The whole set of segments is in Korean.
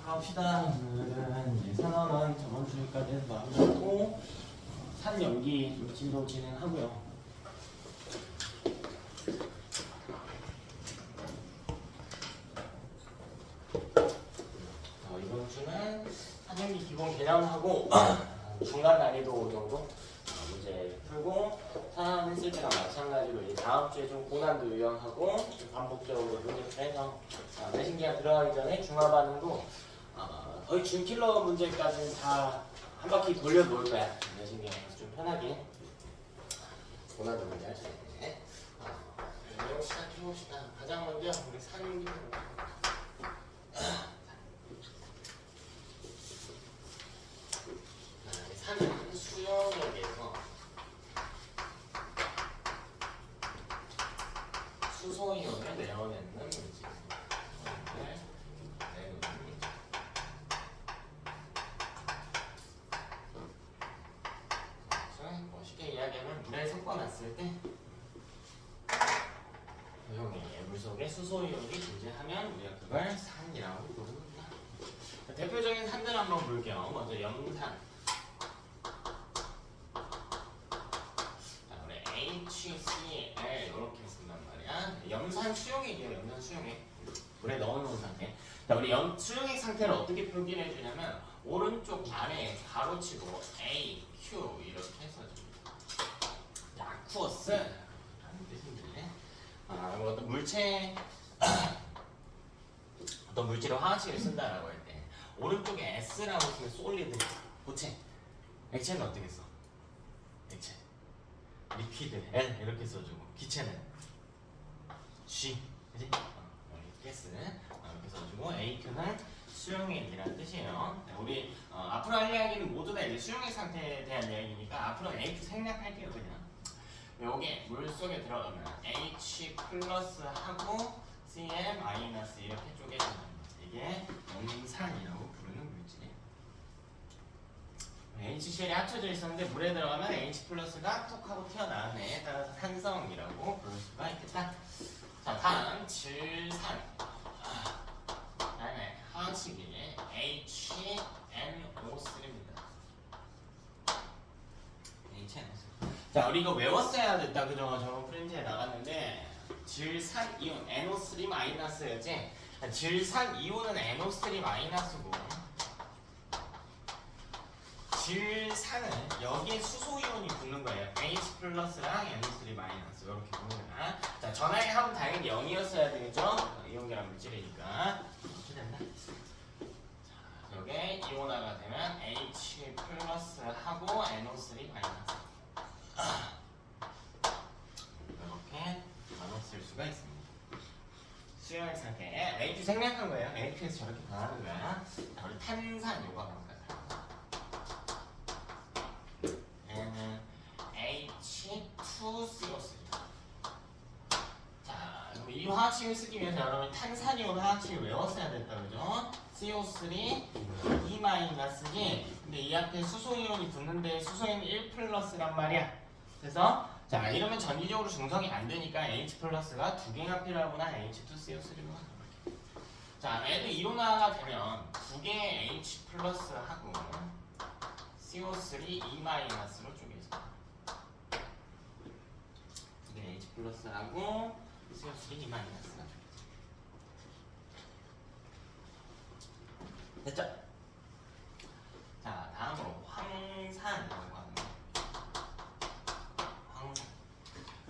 가봅시다. 오늘은 이제 산원은 저번 주까지 해서 마무리하고 산 연기 좀 진도 진행하고요. 이번 주는 산 연기 기본 개념하고 중간 난이도 정도 문제 풀고 산원 했을 때랑 마찬가지로 이제 다음 주에 좀 고난도 유형하고 좀 반복적으로 문제 해서 내신기가 들어가기 전에 중화 반응도 거의 준킬러 문제까지는 다 한 바퀴 돌려놓을 거야. 내신기에서 좀 편하게 고난도 문제 할 수 있게. 내용 시작해봅시다. 가장 먼저 우리 산연기 산은 수영역에서 수소이온을 내어내는 물질. 쉽게 이야기하면 물에 섞어놨을 때 물 속에 수소이온이 존재하면 우리가 그걸 산이라고 부릅니다. 대표적인 산들 한번 볼게요. 먼저 염산. HCl 이렇게 쓴단 말이야. 염산 수용액이에요. 염산 수용액. 물에 넣어놓은 상태. 자, 우리 수용액 상태를 어떻게 표기를 해주냐면 오른쪽 아래 가로치고 A, Q 이렇게 써줍니다. 아쿠어스 라는 뜻인데 어떤 물체 어떤 물질의 화학식을 쓴다라고 할 때 오른쪽에 S라고 쓰면 솔리드 고체. 액체는 어떻게 써? 액체. 리퀴드 L 이렇게 써주고 기체는 G 그지? 가스 이렇게 써주고 AQ는 수용액이라는 뜻이에요. 우리 앞으로 할 이야기는 모두 다 이제 수용액 상태에 대한 이야기니까 앞으로 AQ 생략할게요 그냥. 여기 물 속에 들어가면 H 플러스하고 Cl 마이너스 이렇게 쪼개진다. 이게 염산이라고 부르는 물질이에요. HCl이 합쳐져 있었는데 물에 들어가면 H 플러스가 톡 하고 튀어나오네. 따라서 산성이라고 부를 수가 있겠다. 자, 다음 질산. 다음에 화학식이 HNO3입니다. HNO3. 자, 우리 이거 외웠어야 됐다. 그죠? 저번 프린트에 나갔는데 질산 이온 NO3 마이너스였지. 질산 이온은 NO3 마이너스고 질산은 여기에 수소이온이 붙는 거예요. H 플러스랑 NO3 마이너스 이렇게 붙는 거야. 자, 전화의 합은 당연히 0이었어야 되겠죠? 이온계란 물질이니까 이렇게 된다. 자, 여기에 이온화가 되면 H 플러스하고 NO3 마이너스 이렇게 나눠 쓸 수가 있습니다. 수용액 상태 H 생략한 거예요. H에서 저렇게 변하는 거야. 우리 탄산 요가 방금 얘는 H2CO3. 자, 그럼 이 화학식을 쓰기 위해서 여러분 탄산이온 화학식을 외웠어야 됐다, 그죠? CO3 2-지. 근데 이 앞에 수소이온이 붙는데 수소이온 1 플러스란 말이야. 그래서 자, 이러면 전기적으로 중성이 안 되니까 H 플러스가 두 개가 필요하구나. H2CO3로 하는 거야. 자, 얘도 이온화가 되면 두 개의 H 플러스하고 CO3 2-로 쪼개져. 네, H 플러스하고 CO3 2-가 쪼개져. 됐죠? 자, 다음으로 황산이라고 하는 거. 황산.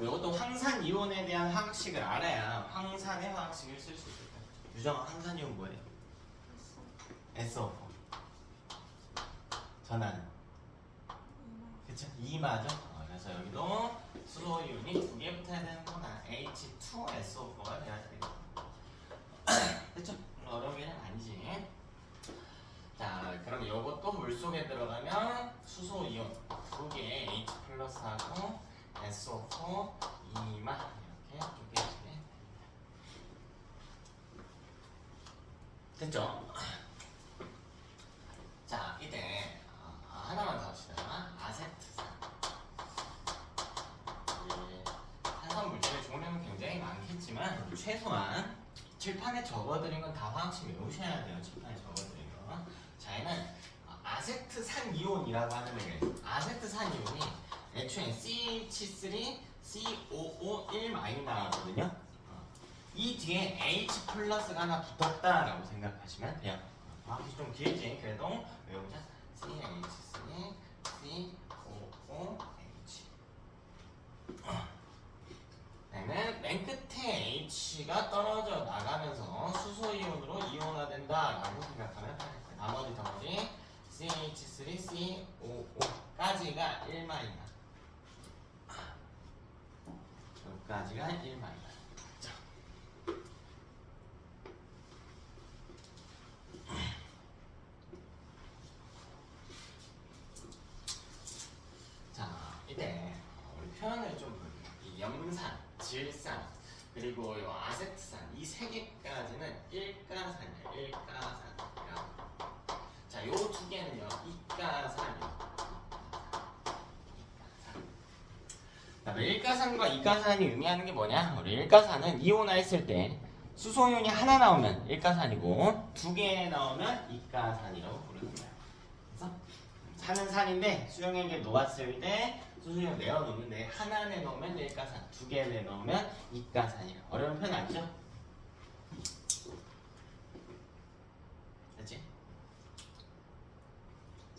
이것도 황산 이온에 대한 화학식을 알아야 황산의 화학식을 쓸 수 있을 거예요. 유정아, 황산 이온 뭐예요? SO4. 전화는? 그쵸? 2마죠? 그래서 여기도 수소이온이 두 개 붙어야 되는구나. H2SO4가 돼야 되겠다. 그쵸? 어려운 개념 아니지. 자, 그럼 이것도 물속에 들어가면 수소이온 두 개의 H 플러스하고 SO4 2마 이렇게 쪼개지게 됐죠? 자, 이때 하나만 더 합시다. 아세트산. 탄산 물질의 종류는 굉장히 많겠지만 최소한 칠판에 적어드린 건 다 화학식 외우셔야 돼요. 칠판에 적어드린 거. 아세트산 이온이라고 하는 거예요. 아세트산 이온이 애초에 CH3 COO1 나왔거든요. 이 뒤에 H 플러스가 하나 붙었다라고 생각하시면 돼요. 좀 길지. 그래도 외우자. CH3 COOH. 그다음에 맨 끝에 H가 떨어져 나가면서 수소 이온으로 이온화된다라고 생각하면 돼요. 나머지 덩어리 CH3 COO까지가 1 마이너스. 여기까지가 1 마이너스. 자, 이때 우리 표현을 좀 볼게요. 이 염산, 질산, 그리고 이 아세트산 이 세 개까지는 일가산이에요. 일가산이라고. 자, 요 두 개는요, 이가산이에요. 일가산과 이가산이 의미하는 게 뭐냐? 우리 일가산은 이온화했을 때 수소이온이 하나 나오면 일가산이고 두 개 나오면 이가산이라고 부르는 거예요. 그래서 산은 산인데 수용액에 녹았을 때 수소이온 내어놓는데 하나 내놓으면 일가산, 두 개 내놓으면 이가산이에요. 어려운 표현 아니죠? 됐지?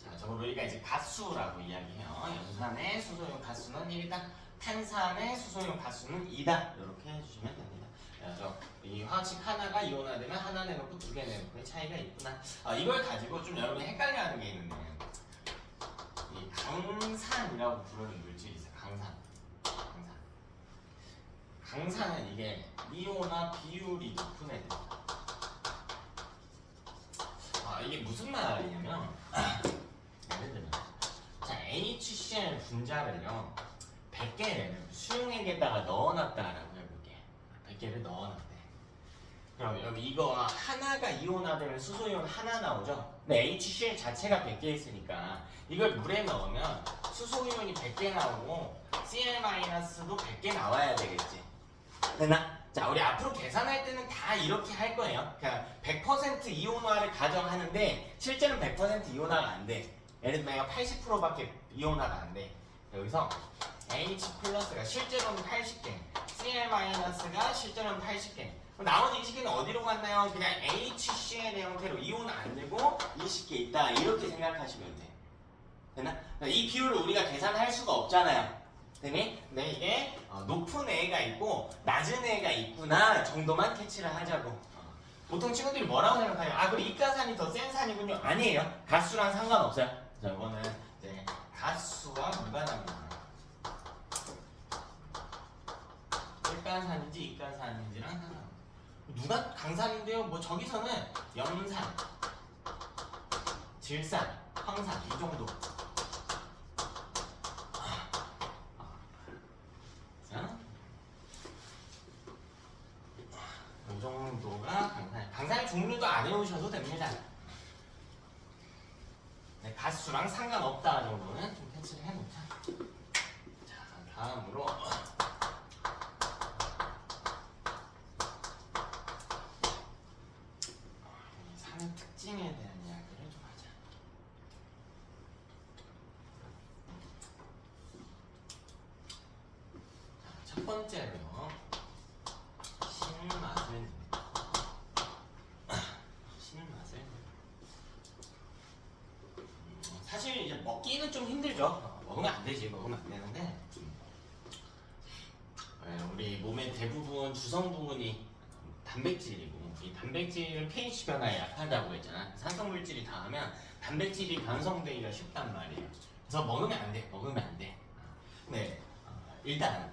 자, 저걸 우리가 이제 가수라고 이야기해요. 염산의 수소이온 가수는 1이다. 탄산의 수소이온 가수는 2다. 이렇게 해주시면 됩니다. 그래서 이 화학식 하나가 이온화되면 하나 내놓고 두 개 내놓고의 차이가 있구나. 이걸 가지고 좀 여러분이 헷갈려하는 게 있는데 이 강산이라고 부르는 물질이 있어요. 강산은 이게 이온화 비율이 높은 애들. 이게 무슨 말이냐면 예를 들면 자, HCl 분자를요 100개를 수용액에다가 넣어놨다라고 해볼게. 100개를 넣어놨대. 그럼 여기 이거 하나가 이온화되면 수소이온 하나 나오죠? 근데 HCl 자체가 100개 있으니까 이걸 물에 넣으면 수소이온이 100개 나오고 Cl-도 100개 나와야 되겠지. 됐나? 자, 우리 앞으로 계산할 때는 다 이렇게 할 거예요. 그냥 100% 이온화를 가정하는데 실제는 100% 이온화가 안 돼. 예를 들면 내가 80%밖에 이온화가 안 돼. 여기서 H 플러스가 실제로는 80개, Cl-가 실제로는 80개. 그럼 나머지 20개는 어디로 갔나요? 그냥 HCl의 형태로 이온화 안 되고 20개 있다. 이렇게 생각하시면 돼. 됐나? 이 비율을 우리가 계산할 수가 없잖아요. 되니? 근데 이게 높은 애가 있고 낮은 애가 있구나 정도만 캐치를 하자고. 보통 친구들이 뭐라고 생각하냐? 그리고 이가산이 더 센 산이군요. 아니에요. 가수랑 상관없어요. 자, 이거는 이제 가수와 무관합니다. 일가산인지 이가산인지랑 상관없어요. 누가 강산인데요? 뭐 저기서는 염산, 질산, 황산 이 정도. 이 정도가 강산. 강산의 종류도 안 외우셔도 됩니다. 네, 가수랑 상관없다 정도는 좀 캐치를 해놓자. 자, 다음으로 산의 특징에 대한 이야기를 좀 하자. 자, 첫 번째로요. 사실 이제 먹기는 좀 힘들죠. 먹으면 안 되지. 먹으면 안 되는데 우리 몸의 대부분 주성 부분이 단백질이고 이 단백질은 pH 변화에 약하다고 했잖아. 산성 물질이 닿으면 단백질이 변성되기가 쉽단 말이에요. 그래서 먹으면 안 돼. 먹으면 안 돼. 네, 일단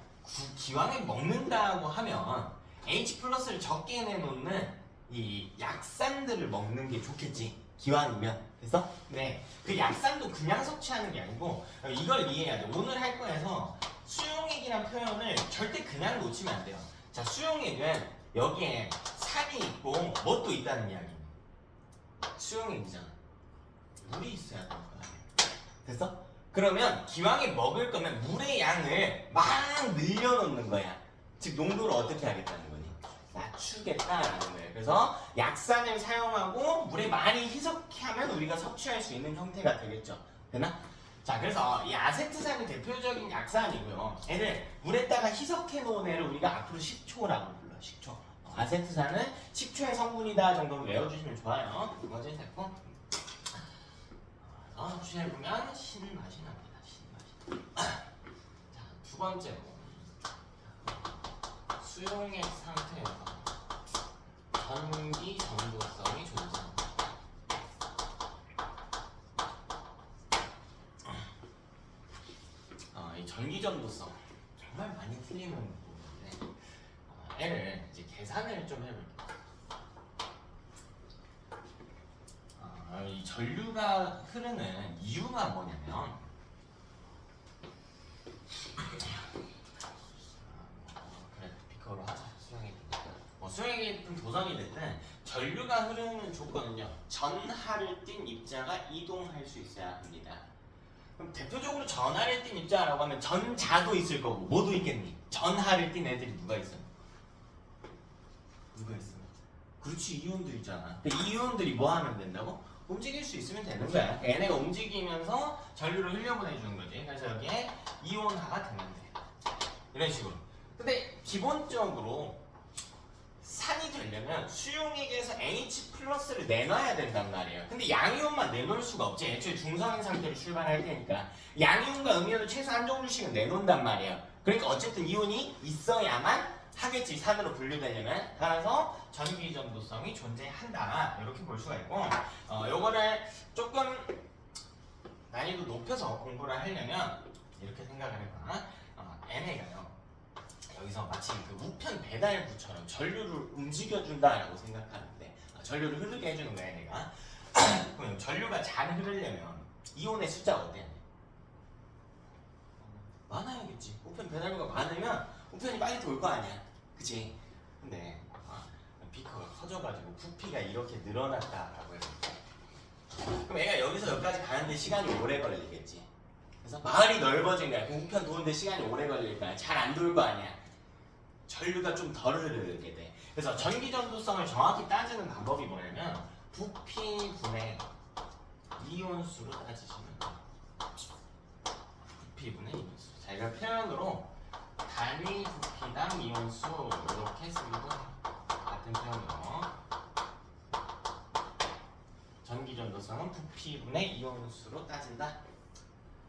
기왕에 먹는다고 하면 H 플러스를 적게 내놓는 이 약산들을 먹는 게 좋겠지. 기왕이면. 됐어? 네. 그 약산도 그냥 섭취하는 게 아니고 이걸 이해해야 돼. 오늘 할 거에서 수용액이란 표현을 절대 그냥 놓치면 안 돼요. 자, 수용액은 여기에 산이 있고 뭣도 있다는 이야기입니다. 수용액이잖아. 물이 있어야 될 거야. 됐어? 그러면 기왕에 먹을 거면 물의 양을 막 늘려놓는 거야. 즉 농도를 어떻게 하겠다는 거니? 낮추겠다라는 거예요. 그래서 약산을 사용하고 물에 많이 희석하면 우리가 섭취할 수 있는 형태가 되겠죠. 되나? 자, 그래서 이 아세트산이 대표적인 약산이고요. 얘를 물에다가 희석해 놓은 애를 우리가 앞으로 식초라고 불러. 식초. 아세트산은 식초의 성분이다 정도는 외워주시면 좋아요. 두 번째 됐고. 수시에 보면 신맛이 납니다. 신맛이. 자, 두 번째로 수용액 상태에서 전기 전도성이 존재합니다. 이 전기 전도성 정말 많이 틀리는 부분인데 얘를 이제 계산을 좀 해볼게요. 이 전류가 흐르는 이유가 뭐냐면 그래 비커로 하자. 수용액이든 도성이 됐든 전류가 흐르는 조건은요 전하를 띤 입자가 이동할 수 있어야 합니다. 그럼 대표적으로 전하를 띤 입자라고 하면 전자도 있을 거고 뭐도 있겠니? 전하를 띤 애들이 누가 있어? 누가 있어? 그렇지 이온들 있잖아. 근데 이온들이 뭐 하면 된다고? 움직일 수 있으면 되는 거야. 얘네가 움직이면서 전류를 흘려보내주는 거지. 그래서 여기에 이온화가 되면 돼. 이런 식으로. 근데 기본적으로 산이 되려면 수용액에서 H+를 내놔야 된단 말이에요. 근데 양이온만 내놓을 수가 없지. 애초에 중성인 상태로 출발할 테니까 양이온과 음이온을 최소 한 종류씩은 내놓는단 말이에요. 그러니까 어쨌든 이온이 있어야만 하겠지. 산으로 분류되려면. 따라서 전기 전도성이 존재한다. 이렇게 볼 수가 있고 요거를 조금 난이도 높여서 공부를 하려면 이렇게 생각을 해봐. 얘네가요 여기서 마치 그 우편 배달부처럼 전류를 움직여준다라고 생각하는데 전류를 흐르게 해주는 거야 얘네가. 그럼 전류가 잘 흐르려면 이온의 숫자가 어때야 돼? 많아야겠지. 우편 배달부가 많으면 우편이 빨리 돌 거 아니야. 그치? 근데 비커가 커져가지고 부피가 이렇게 늘어났다라고 해서 그럼 얘가 여기서 여기까지 가는데 시간이 오래 걸리겠지. 그래서 마을이 넓어진 거야. 그 우편 도는데 시간이 오래 걸릴 거야. 잘 안 돌 거 아니야. 전류가 좀 덜 흐르게 돼. 그래서 전기 전도성을 정확히 따지는 방법이 뭐냐면 부피분의 이온수로 따지시면 돼. 부피분의 이온수. 자, 이걸 표현으로 단위 부피당 이온수 이렇게 쓰기도 같은 표현으로 전기 전도성은 부피분의 이온수로 따진다.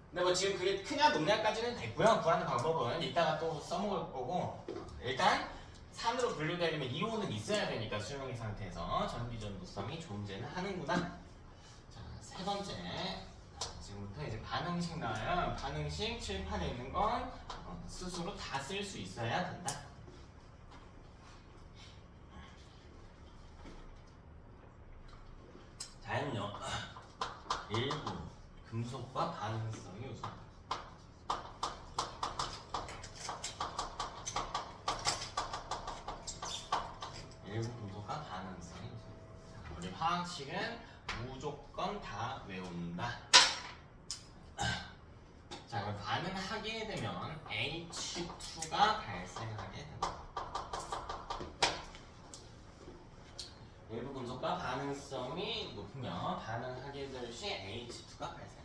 근데 뭐 지금 그게 크냐 높냐까지는 됐고요. 구하는 방법은 이따가 또 써먹을 거고 일단 산으로 분류되려면 이온은 있어야 되니까 수용액 상태에서 전기 전도성이 존재는 하는구나. 자, 세 번째 지금부터 이제 반응식 나와요. 반응식 칠판에 있는 건 스스로 다 쓸 수 있어야 된다. 자연요 일부 금속과 반응성이 우선. 일부 금속과 반응성이 우선. 우리 화학식은 무조건 다 외운다. 자, 그럼 반응하게 되면 H2가 발생하게 된다. 일부 금속과 반응성이 높으면 반응하게 될 시 H2가 발생합니다.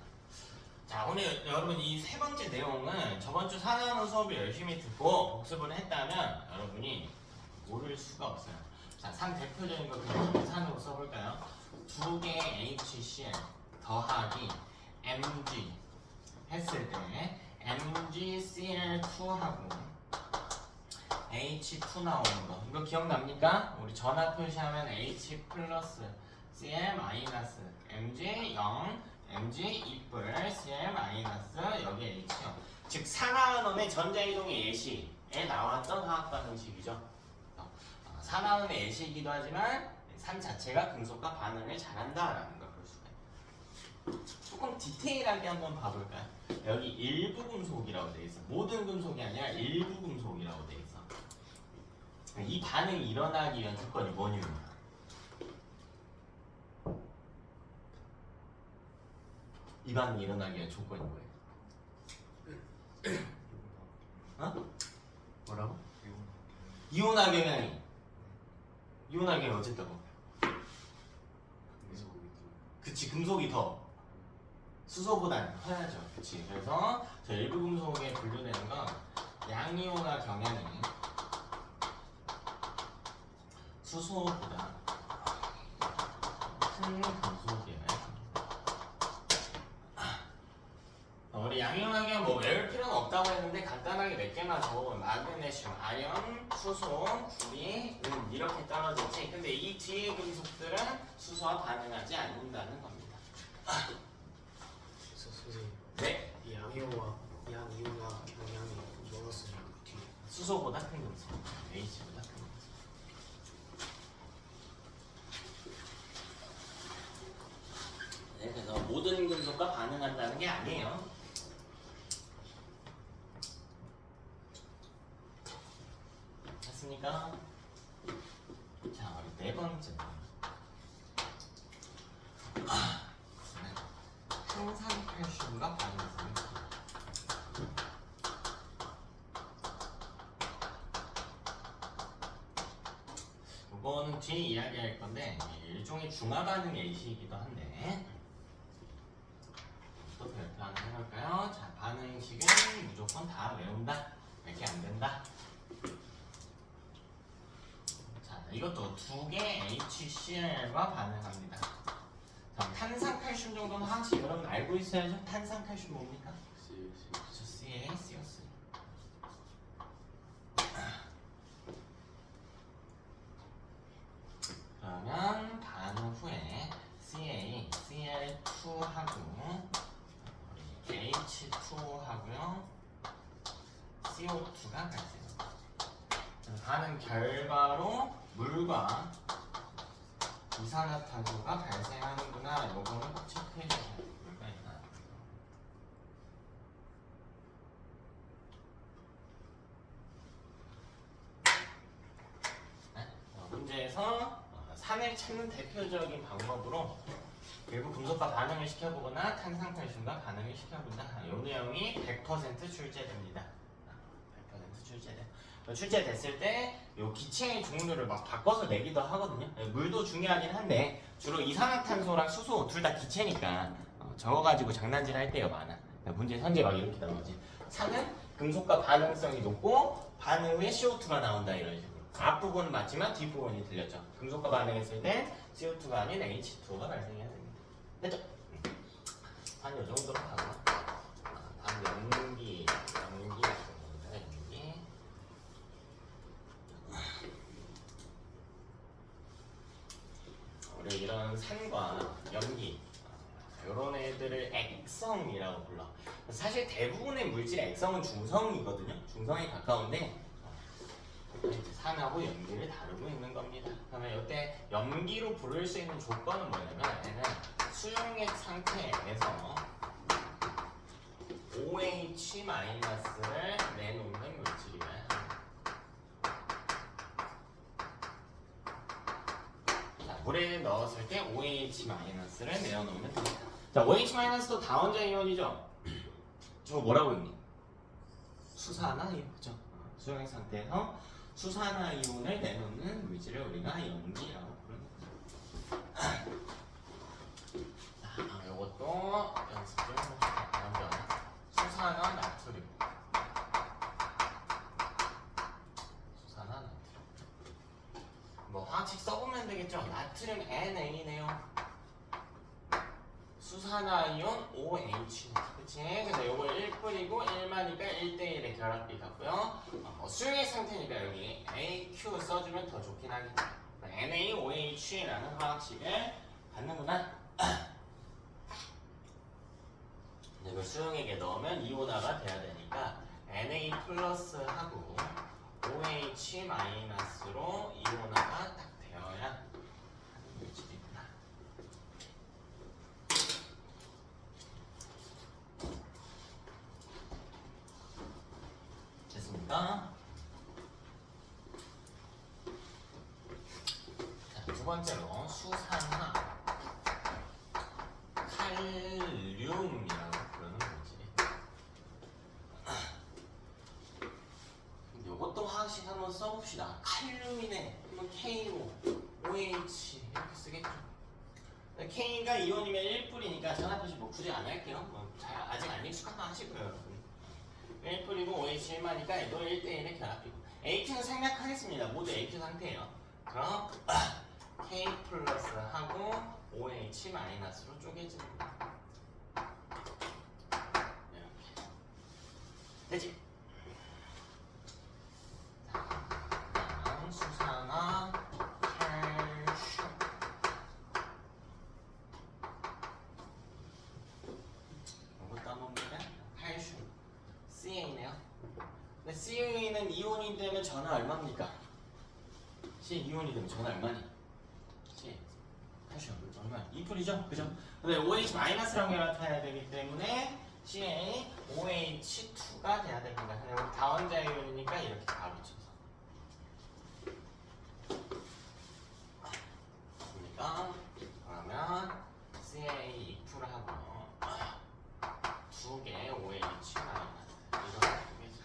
자, 오늘 여러분 이 세 번째 내용은 저번 주 산화로 수업을 열심히 듣고 복습을 했다면 여러분이 모를 수가 없어요. 자, 산 대표적인 거 그냥 산으로 써볼까요? 두 개의 HCl 더하기 Mg 했을 때 MgCl2하고 H2 나오는 거 이거 기억납니까? 우리 전화 표시하면 H 플러스 Cl 마이너스 Mg 0 Mg 2뿔 Cl 마이너스 여기 H요. 즉 산화원의 전자이동의 예시에 나왔던 화학 반응식이죠. 산화원의 예시이기도 하지만 산 자체가 금속과 반응을 잘한다라는 걸 볼 수가 있어요. 조금 디테일하게 한번 봐볼까요? 여기 일부 금속이라고 돼 있어. 모든 금속이 아니라 일부 금속이라고 돼 있어. 이 반응이 일어나기 위한 조건이 뭐냐면 이 반응이 일어나기 위한 조건이 뭐예요? 어? 뭐라고? 이온화 경향이 이온하기는 어쨌다고? 그치, 금속이 더 수소보다는 커야죠. 그치. 그래서 저 일부 금속에 분류되는 건 양이온화 경향이 수소보다 큰 금속이에요. 우리 양이온하게 뭐 외울 필요는 없다고 했는데 간단하게 몇 개만 적어보면 마그네슘, 아연, 수소, 구리, 은 이렇게 떨어졌지. 근데 이 뒤에 금속들은 수소와 반응하지 않는다는 겁니다. 선생님, 네, 이 양이온화 경향이 뭐가 쓰죠? 그 뒤에. 수소보다 큰 금속, H보다 큰 금속. 네, 그래서 모든 금속과 반응한다는 게 아니에요. 됐습니까? 자, 우리 네 번째. 탄산칼슘과 반응성. 이거는 뒤에 이야기할 건데 일종의 중화 반응 예시이기도 한데 또 별표 하나 해볼까요? 자, 반응식은 무조건 다 외운다. 이렇게 안 된다. 자, 이것도 두 개 HCl과 반응합니다. 자, 탄산칼슘 정도는 하나씩 여러분 알고 있어야죠. 탄산칼슘 뭡니까? 그렇죠, CaCO3. 그러면 반응 후에 Cl2하고 H2하고요 CO2가 발생합니다. 반응 결과로 물과 이산화탄소가 발생하는구나. 이거는 꼭 체크해주세요. 물과 이산화탄소. 네? 문제에서 산을 찾는 대표적인 방법으로 일부 금속과 반응을 시켜보거나 탄산칼슘과 반응을 시켜본다. 이 내용이 100% 출제됩니다. 100% 출제돼요. 출제됐을 때 이 기체의 종류를 막 바꿔서 내기도 하거든요. 물도 중요하긴 한데 주로 이산화탄소랑 수소 둘 다 기체니까 저거 가지고 장난질 할 때가 많아. 문제 선제 막 이렇게 나오지. 산은 금속과 반응성이 높고 반응 후에 CO2가 나온다 이런 식으로. 앞부분은 맞지만 뒷부분이 틀렸죠. 금속과 반응했을 때 CO2가 아닌 H2가 발생해야 됩니다. 됐죠? 한 요 정도로 하고 다음 연기 있습니다. 연기. 우리 이런 산과 연기 이런 애들을 액성이라고 불러. 사실 대부분의 물질의 액성은 중성이거든요. 중성에 가까운데 산하고 연기를 다루고 있는 겁니다. 그러면 이때 연기로 부를 수 있는 조건은 뭐냐면 얘는 수용액 상태에서 OH-를 내놓는 물질이에요. 자, 물에 넣었을 때 OH-를 내어놓으면 됩니다. 자, OH-도 다원자 이온이죠? 저거 뭐라고 했니? 수산화이온, 그죠? 수용액 상태에서 수산화이온을 내놓는 물질을 우리가 연기라고 부르는 거죠. 자, 이것도 연습 좀 해봅시다. 먼저 수산화 나트륨. 수산화 나트륨. 뭐 화학식 써보면 되겠죠? 나트륨 Na네요. 수산화이온 OH. 그치? 그래서 요걸 1 뿌리고 1마니까 1대1의 결합비 같고요. 수용액 상태니까 여기 AQ 써주면 더 좋긴 하겠다. NaOH라는 화학식을 갖는구나. 이걸 수용액에 넣으면 이온화가 돼야 되니까 Na 플러스하고 OH 마이너스로 이온화가 딱 되어야 하는 물질이구나. 됐습니까? 자, 두 번째로 수산화 칼륨이라고 부르는 물질이. 이것도 화학식 한번 써봅시다. 칼륨이네. 한번 K로 K가 이온이면 1뿌리니까 전압표시 뭐 굳이 안 할게요. 뭐 아직 안 익숙한 거 하시고요, 여러분. 1뿌리고 OH 1마니까 얘도 1대1의 결합이고 H는 생략하겠습니다. 모두 H 상태예요. 그럼 K 플러스 하고 OH 마이너스로 쪼개지는 거예요. 이렇게 되지? 다음 수산화 칼슘. 이것도 한번 보면 칼슘 Ca네요. 근데 Ca는 이온이 되면 전하 얼마입니까? C 이온이 되면 전하 얼마니? C 칼슘 얼마? 2풀이죠? 그죠? 근데 OH 마이너스랑 결합해야 되기 때문에 CA OH2가 돼야 됩니다. 근데 우리 다원자 이온이니까 이렇게 다 붙여서 그러니까 그러면 CA 2풀하고 두 개 OH 마이너스 이거 두 개죠.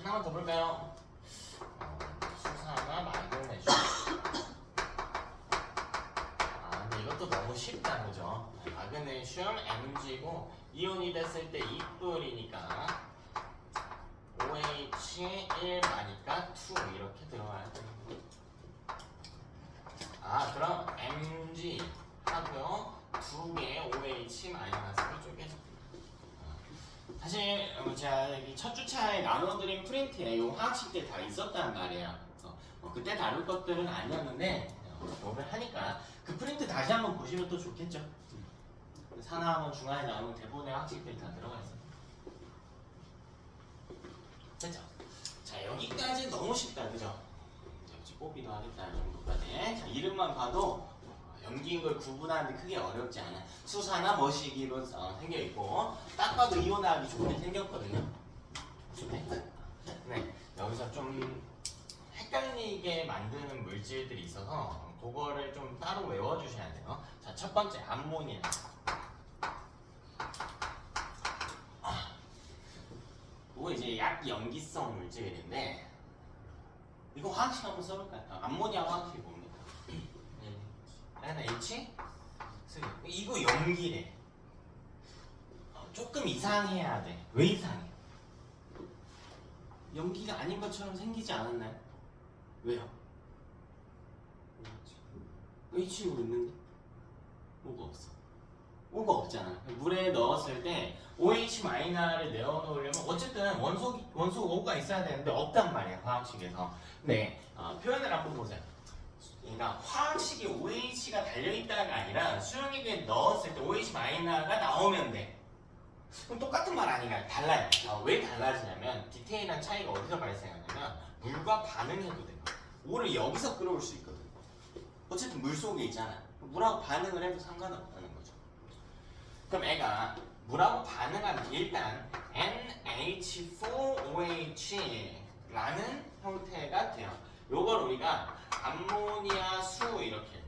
하나만 더 볼까요? 수산화 마그네슘. 근데 이것도 너무 쉽다, 그죠? 마그네슘 Mg고 이온이 됐을 때 2뿔이니까 OH 1마니까 2 이렇게 들어가야 되는 거예요. 그럼 Mg 하고요. 두 개의 OH 마이너스로 쪼개져. 사실 제가 여기 첫 주차에 나눠드린 프린트에 이 화학식 때 다 있었단 말이에요. 그때 다룰 것들은 아니었는데 이걸 하니까 그 프린트 다시 한번 보시면 또 좋겠죠. 산화하면 중간에 나오는 대본의 화학식들이 다 들어가 있어요. 됐죠? 자, 여기까지 너무 쉽다, 그죠? 역시 뽀비도 하겠다, 이 정도까지. 자, 이름만 봐도 염기인 걸 구분하는데 크게 어렵지 않아. 수산화 머시기로 생겨있고 딱 봐도 이온화하기 좋게 생겼거든요. 네, 여기서 좀 헷갈리게 만드는 물질들이 있어서 그거를 좀 따로 외워주셔야 돼요. 자, 첫 번째 암모니아. 그거 이제 약염기성 물질인데 이거 화학식 한번 써볼까요? 암모니아 화학식이 뭡니까? NH? 이거 염기래. 조금 이상해야 돼. 왜 이상해? 염기가 아닌 것처럼 생기지 않았나요? 왜요? H로 있는데? O가 없어. O가 없잖아. 물에 넣었을 때 OH 마이너를 내어 놓으려면 어쨌든 원소 O가 있어야 되는데 없단 말이야, 화학식에서. 네, 표현을 한번 보세요. 그러니까 화학식에 OH가 달려있다가 아니라 수용액에 넣었을 때 OH 마이너가 나오면 돼. 그럼 똑같은 말 아닌가요? 달라요. 왜 달라지냐면 디테일한 차이가 어디서 발생하냐면 물과 반응해도 돼요. 물을 여기서 끌어올 수 있거든. 어쨌든 물 속에 있잖아. 물하고 반응을 해도 상관없다는 거죠. 그럼 애가 물하고 반응하면 일단 NH4OH라는 형태가 돼요. 요걸 우리가 암모니아 수 이렇게.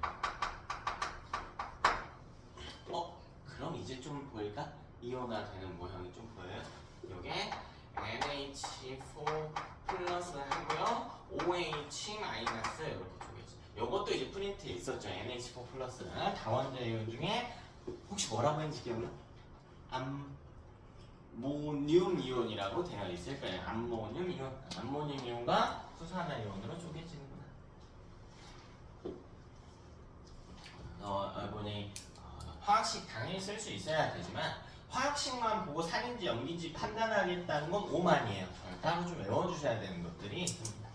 그럼 이제 좀 보일까? 이온화 되는 모형이 좀 보여요? 요게 NH4 플러스 하고요. OH 마이너스 이렇게 쪼개지. 요것도 이제 프린트에 있었죠. NH4 플러스는 다원자 이온 중에 혹시 뭐라고 했는지 기억나? 암모늄 이온이라고 되어 있을 거예요. 암모늄 이온. 암모늄 이온과 수산화 이온으로 쪼개지는구나. 이번에 화학식 당연히 쓸 수 있어야 되지만 화학식만 보고 산인지 염기인지 판단하겠다는 건 오만이에요. 따로 좀 외워주셔야 되는 것들이 있습니다.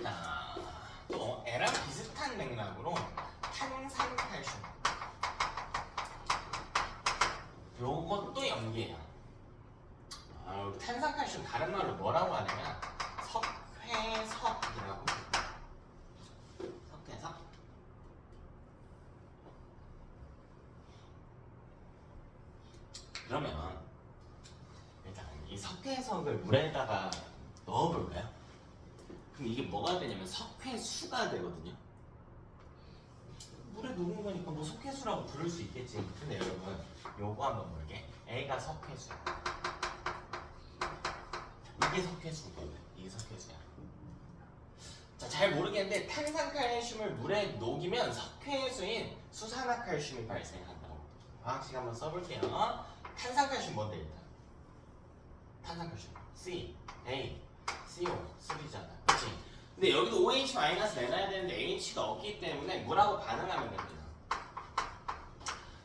자, 또 L랑 비슷한 맥락으로 탄산칼슘. 요것도 염기예요. 탄산칼슘 다른 말로 뭐라고 하냐면 석회석이라고. 석회석. 그러면 일단 이 석회석을 물에다가 넣어볼까요? 그럼 이게 뭐가 되냐면 석회수가 되거든요. 물에 녹은 거니까 뭐 석회수라고 부를 수 있겠지. 근데 여러분 요거 한번 볼게. A가 석회수. 이거 이게 석회수거든. 이게 석회수야. 자, 잘 모르겠는데 탄산칼슘을 물에 녹이면 석회수인 수산화칼슘이 발생한다고. 화학식 한번 써볼게요. 탄산칼슘 뭔데 일단? 탄산칼슘 C, A, CO, 3잖아. 그치? 근데 여기도 OH- 내놔야 되는데 H가 없기 때문에 물하고 반응하면 됩니다.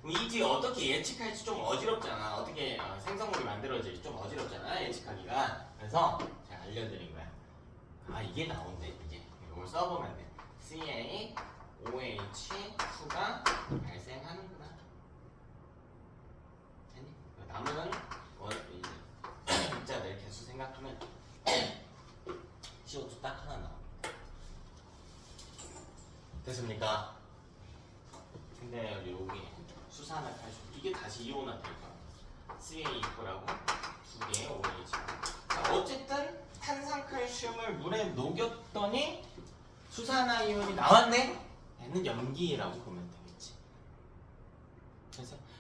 이 뒤에 어떻게 예측할지 좀 어지럽잖아. 어떻게 생성물이 만들어질지 좀 어지럽잖아, 예측하기가. 그래서 제가 알려드린 거야. 아, 이게 나온대. 이게 이걸 써보면 돼. CaOH2가 발생하는구나. 됐니? 남은 입자들 개수 생각하면 CO2 딱 하나 나와. 됐습니까? 근데 여기 수산화칼슘 이게 다시 이온화 될 거야. Ca하고 두 개의 OH. 자, 어쨌든 탄산칼슘을 물에 녹였더니 수산화이온이 나왔네. 얘는 염기라고 보면 되겠지.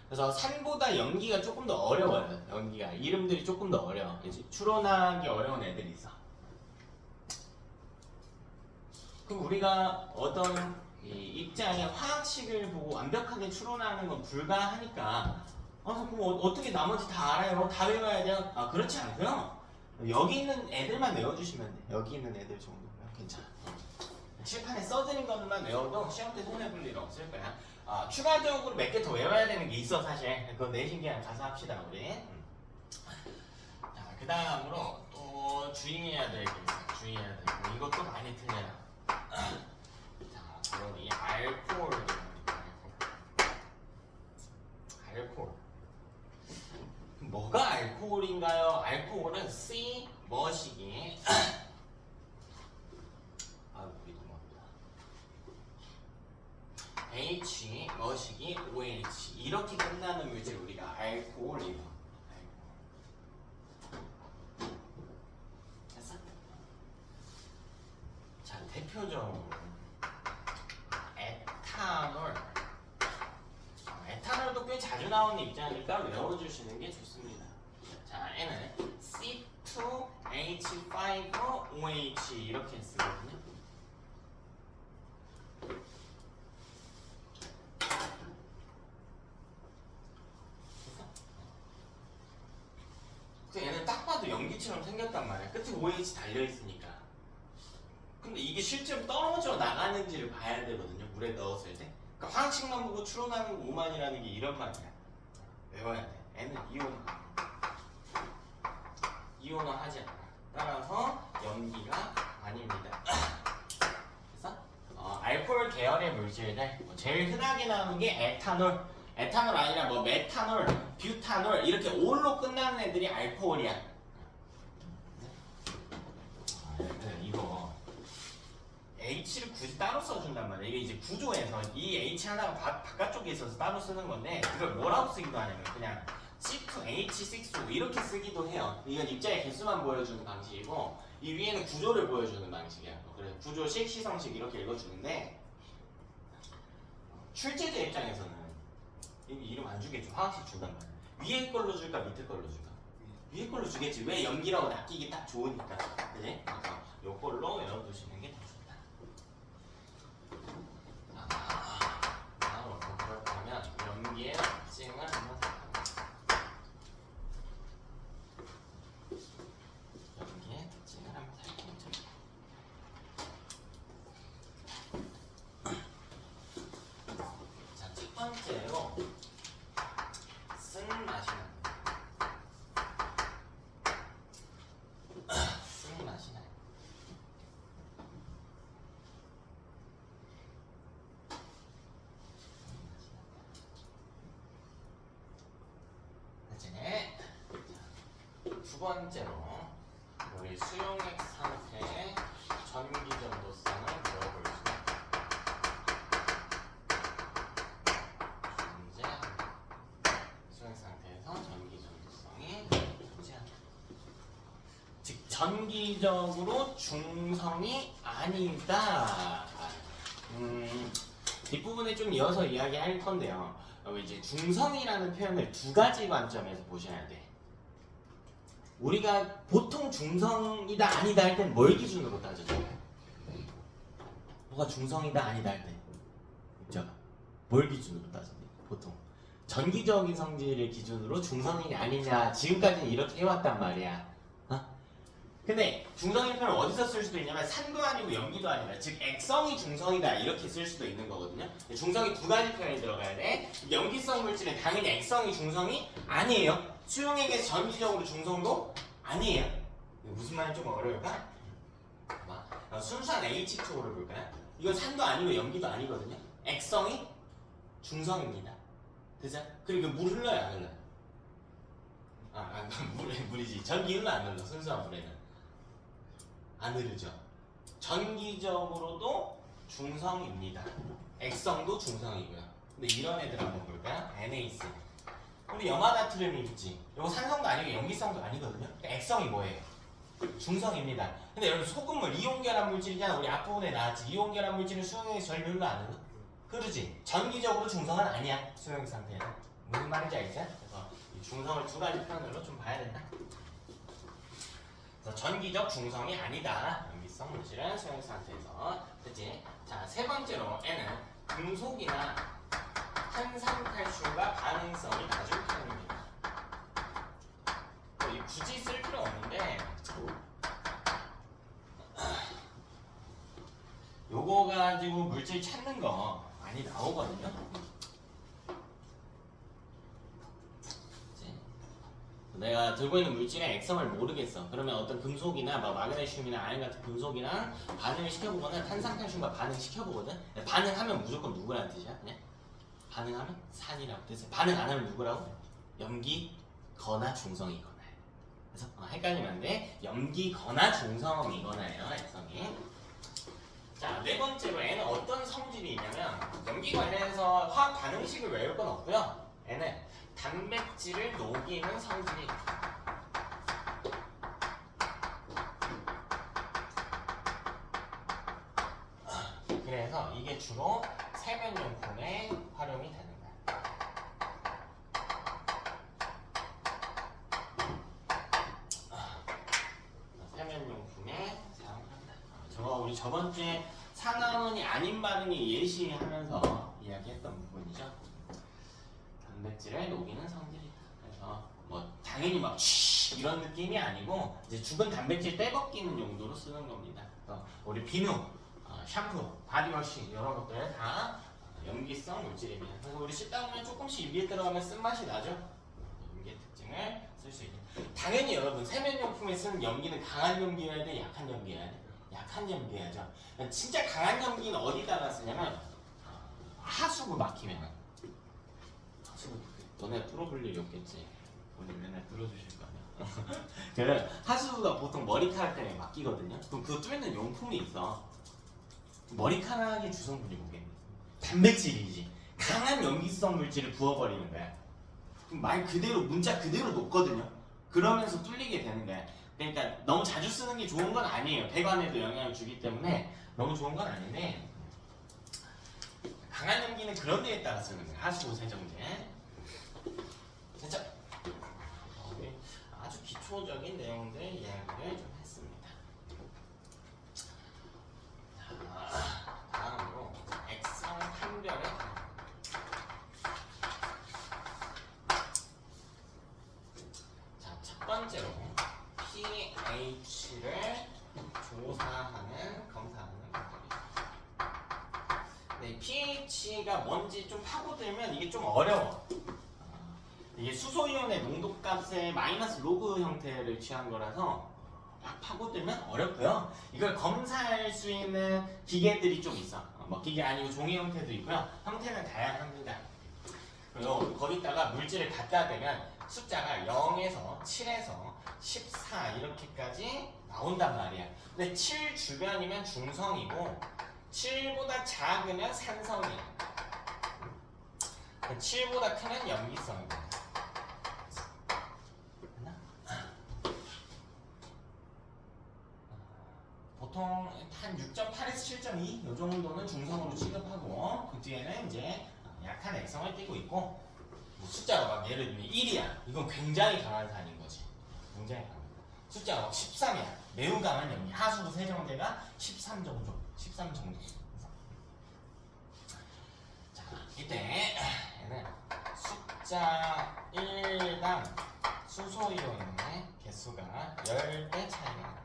그래서 산보다 염기가 조금 더 어려워요. 염기가 이름들이 조금 더 어려워. 이제 추론하기 어려운 애들이 있어. 그럼 우리가 어떤 이 입자의 화학식을 보고 완벽하게 추론하는 건 불가하니까 그럼 어떻게 나머지 다 알아요? 다 외워야 돼요? 아, 그렇지 않고요. 여기 있는 애들만 외워주시면 돼. 여기 있는 애들 정도면 괜찮아. 칠판에 써드린 것만 외워도 시험 때 손해볼 일 없을 거야. 추가적으로 몇 개 더 외워야 되는 게 있어 사실. 그건 내신 그냥 가서 합시다 우리. 자, 그 다음으로 또 주의해야 될 게 있어. 주의해야 될 거. 이것도 많이 틀려요. 자, 바로 이 알코올. 알코올. 뭐가 알코올인가요? 알코올은 C 머시기 H 머시기 OH 이렇게 끝나는 물질 우리가 알코올이에요. 됐어? 자, 대표적으로 에탄올. 에탄올도 꽤 자주 나오는 입자니까 외워주시는 게 좋습니다. 자, N은 C2H5OH 이렇게 쓰거든요. 그래서 얘는 딱 봐도 염기처럼 생겼단 말이야. 끝에 OH 달려있으니까. 근데 이게 실제로 떨어져 나가는지를 봐야 되거든요. 물에 넣었을 때. 그러니까 화학식만 보고 추론하는 오만이라는 게 이런 말이야. 외워야 돼. N은 이온화하지 않아. 따라서 염기가 아닙니다. 그래서 알코올 계열의 물질들 제일 흔하게 나오는 게 에탄올. 에탄올 아니라 뭐 메탄올, 뷰탄올 이렇게 올로 끝나는 애들이 알코올이야. 이거 H를 굳이 따로 써준단 말이야. 이게 이제 구조에서 이 H 하나가 바깥쪽에 있어서 따로 쓰는 건데 이걸 뭐라고 쓰기도 하냐면 그냥 C2H6O 이렇게 쓰기도 해요. 이건 입자의 개수만 보여주는 방식이고 이 위에는 구조를 보여주는 방식이야. 그래서 구조식, 시성식 이렇게 읽어주는데 출제자 입장에서는 이름 안 주겠죠. 화학식 준단 말이야. 위에 걸로 줄까 밑에 걸로 줄까? 위에 걸로 주겠지. 왜 염기라고 낚이기 딱 좋으니까. 그지? 그래서 요걸로 외워두시는 게 더 좋다. 다음으로 그렇다면 염기의 특징을 한번 살펴볼게요. 염기의 특징을 한번 살펴보죠. 자, 첫 번째로 쓴맛이 납니다. 쓴맛이 나요. 이제 두 번째로 우리 수용액 상태의 전기 전도성을 물어볼 수 있다. 존재한다. 수용액 상태에서 전기 전도성이 존재한다. 즉 전기적으로 중성이 아니다. 뒷부분에 좀 이어서 이야기할 건데요. 이제 중성이라는 표현을 두 가지 관점에서 보셔야 돼. 우리가 보통 중성이다 아니다 할 땐 뭘 기준으로 따져줘요? 뭐가 중성이다 아니다 할 때, 그죠? 뭘 기준으로 따져요? 보통 전기적인 성질을 기준으로 중성이냐 아니냐 지금까지는 이렇게 해왔단 말이야. 근데 중성인 표현을 어디서 쓸 수도 있냐면 산도 아니고 염기도 아니다. 즉 액성이 중성이다 이렇게 쓸 수도 있는 거거든요. 중성이 두 가지 표현이 들어가야 돼. 염기성 물질은 당연히 액성이 중성이 아니에요. 수용액에서 전기적으로 중성도 아니에요. 무슨 말인지 좀 어려울까? 순수한 H 쪽으로 볼까요? 이건 산도 아니고 염기도 아니거든요. 액성이 중성입니다. 되죠? 그리고 물 흘러요 안 흘러요? 물이지. 전기 흘러 안 흘러? 순수한 물에는 안 흐르죠. 전기적으로도 중성입니다. 액성도 중성이고요. 근데 이런 애들 한번 볼까요? NaC. 우리 염화나트륨이 있지. 이거 산성도 아니고 염기성도 아니거든요. 그러니까 액성이 뭐예요? 중성입니다. 근데 여러분 소금물 이온결합 물질이잖아. 우리 앞부분에 나왔지. 이온결합 물질은 수용액에서 전기 흘러 안 흘러? 흐르지. 전기적으로 중성은 아니야. 수용액 상태에서. 무슨 말인지 알지? 그래서 이 중성을 두 가지 표현으로 좀 봐야 된다. 전기적 중성이 아니다. 염기성 물질은 수용 상태에서. 그치? 자, 세 번째로 N은 금속이나 탄산칼슘과 반응성이 낮은 편입니다. 굳이 쓸 필요 없는데 요거 가지고 물질 찾는 거 많이 나오거든요. 내가 들고 있는 물질의 액성을 모르겠어. 그러면 어떤 금속이나 마그네슘이나 아연 같은 금속이랑 반응을 시켜보거나 탄산칼슘과 반응시켜보거든. 반응하면 무조건 누구라는 뜻이야? 그냥 반응하면 산이라고 뜻해. 반응 안 하면 누구라고? 염기거나 중성이거나. 그래서 헷갈리면 안 돼. 염기거나 중성이거나예요. 액성이. 자, 네 번째로 N은 어떤 성질이 있냐면 염기 관련해서 화학 반응식을 외울 건 없고요. N은 단백질을 녹이는 성질이 그래서 이게 주로 세면용품에 활용이 되는 거야. 세면용품에 사용한다. 저거 우리 저번 주에 산화원이 아닌 반응이 예시하면서 이야기했던 부분이죠. 단백질을 녹이는 성질이다. 그래서 뭐 당연히 막 이런 느낌이 아니고 이제 죽은 단백질 떼벗기는 용도로 쓰는 겁니다. 그래서 우리 비누, 샴푸, 바디워시 이런 것들 다 염기성 물질입니다. 그래서 우리 씻다 보면 조금씩 입에 들어가면 쓴맛이 나죠. 염기의 특징을 쓸 수 있는. 당연히 여러분 세면용품에 쓰는 염기는 강한 염기여야 돼, 약한 염기여야 돼? 약한 염기여야죠. 진짜 강한 염기는 어디다가 쓰냐면 하수구 막히면. 너네 뚫어볼 일이 없겠지. 오늘 맨날 뚫어주실 거 아니야. 그래 하수구가 보통 머리카락 때문에 막히거든요. 그럼 그거 뚫는 용품이 있어. 머리카락의 주성분이 뭐겠니? 단백질이지. 강한 염기성 물질을 부어버리는 거야. 그럼 말 그대로 문자 그대로 녹거든요. 그러면서 뚫리게 되는 거야. 그러니까 너무 자주 쓰는 게 좋은 건 아니에요. 배관에도 영향을 주기 때문에 너무 좋은 건 아닌데 강한 염기는 그런 데에 따라 쓰는 거야. 하수구 세정제. 됐죠? 아주 기초적인 내용들 이야기를 좀 했습니다. 자, 다음으로 액성 판별의 자, 첫 번째로 pH를 조사하는 검사하는 방법입니다. 네, pH가 뭔지 좀 파고들면 이게 좀 어려워. 이게 수소이온의 농도값의 마이너스 로그 형태를 취한 거라서 막 파고들면 어렵고요. 이걸 검사할 수 있는 기계들이 좀 있어. 뭐 기계 아니고 종이 형태도 있고요. 형태는 다양합니다. 그리고 거기다가 물질을 갖다 대면 숫자가 0에서 7에서 14 이렇게까지 나온단 말이야. 근데 7 주변이면 중성이고 7보다 작으면 산성이야. 7보다 크면 염기성이고. 보통 한 6.8에서 7.2 이 정도는 중성으로 취급하고 그 뒤에는 이제 약한 액성을 띠고 있고 뭐 숫자가 막 예를 들면 1이야. 이건 굉장히 강한 산인 거지. 굉장히 강한. 숫자가 13이야. 매우 강한 0이. 하수도 세정제가 13 정도. 13 정도. 자, 이때 얘는 숫자 1당 수소 이온의 개수가 10배 차이가 납니다.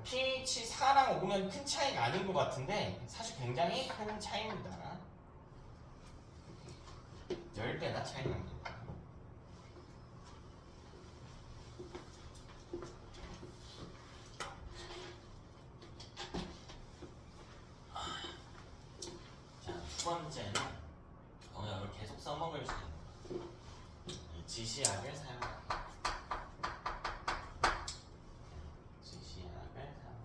pH 4랑 5면 큰 차이가 아닌 것 같은데 사실 굉장히 큰 차이입니다. 10배나 차이 납니다. 자, 두 번째는 이걸 계속 써먹을 수 있는 이 지시약을 사용합니다. 지시약을 사용합니다.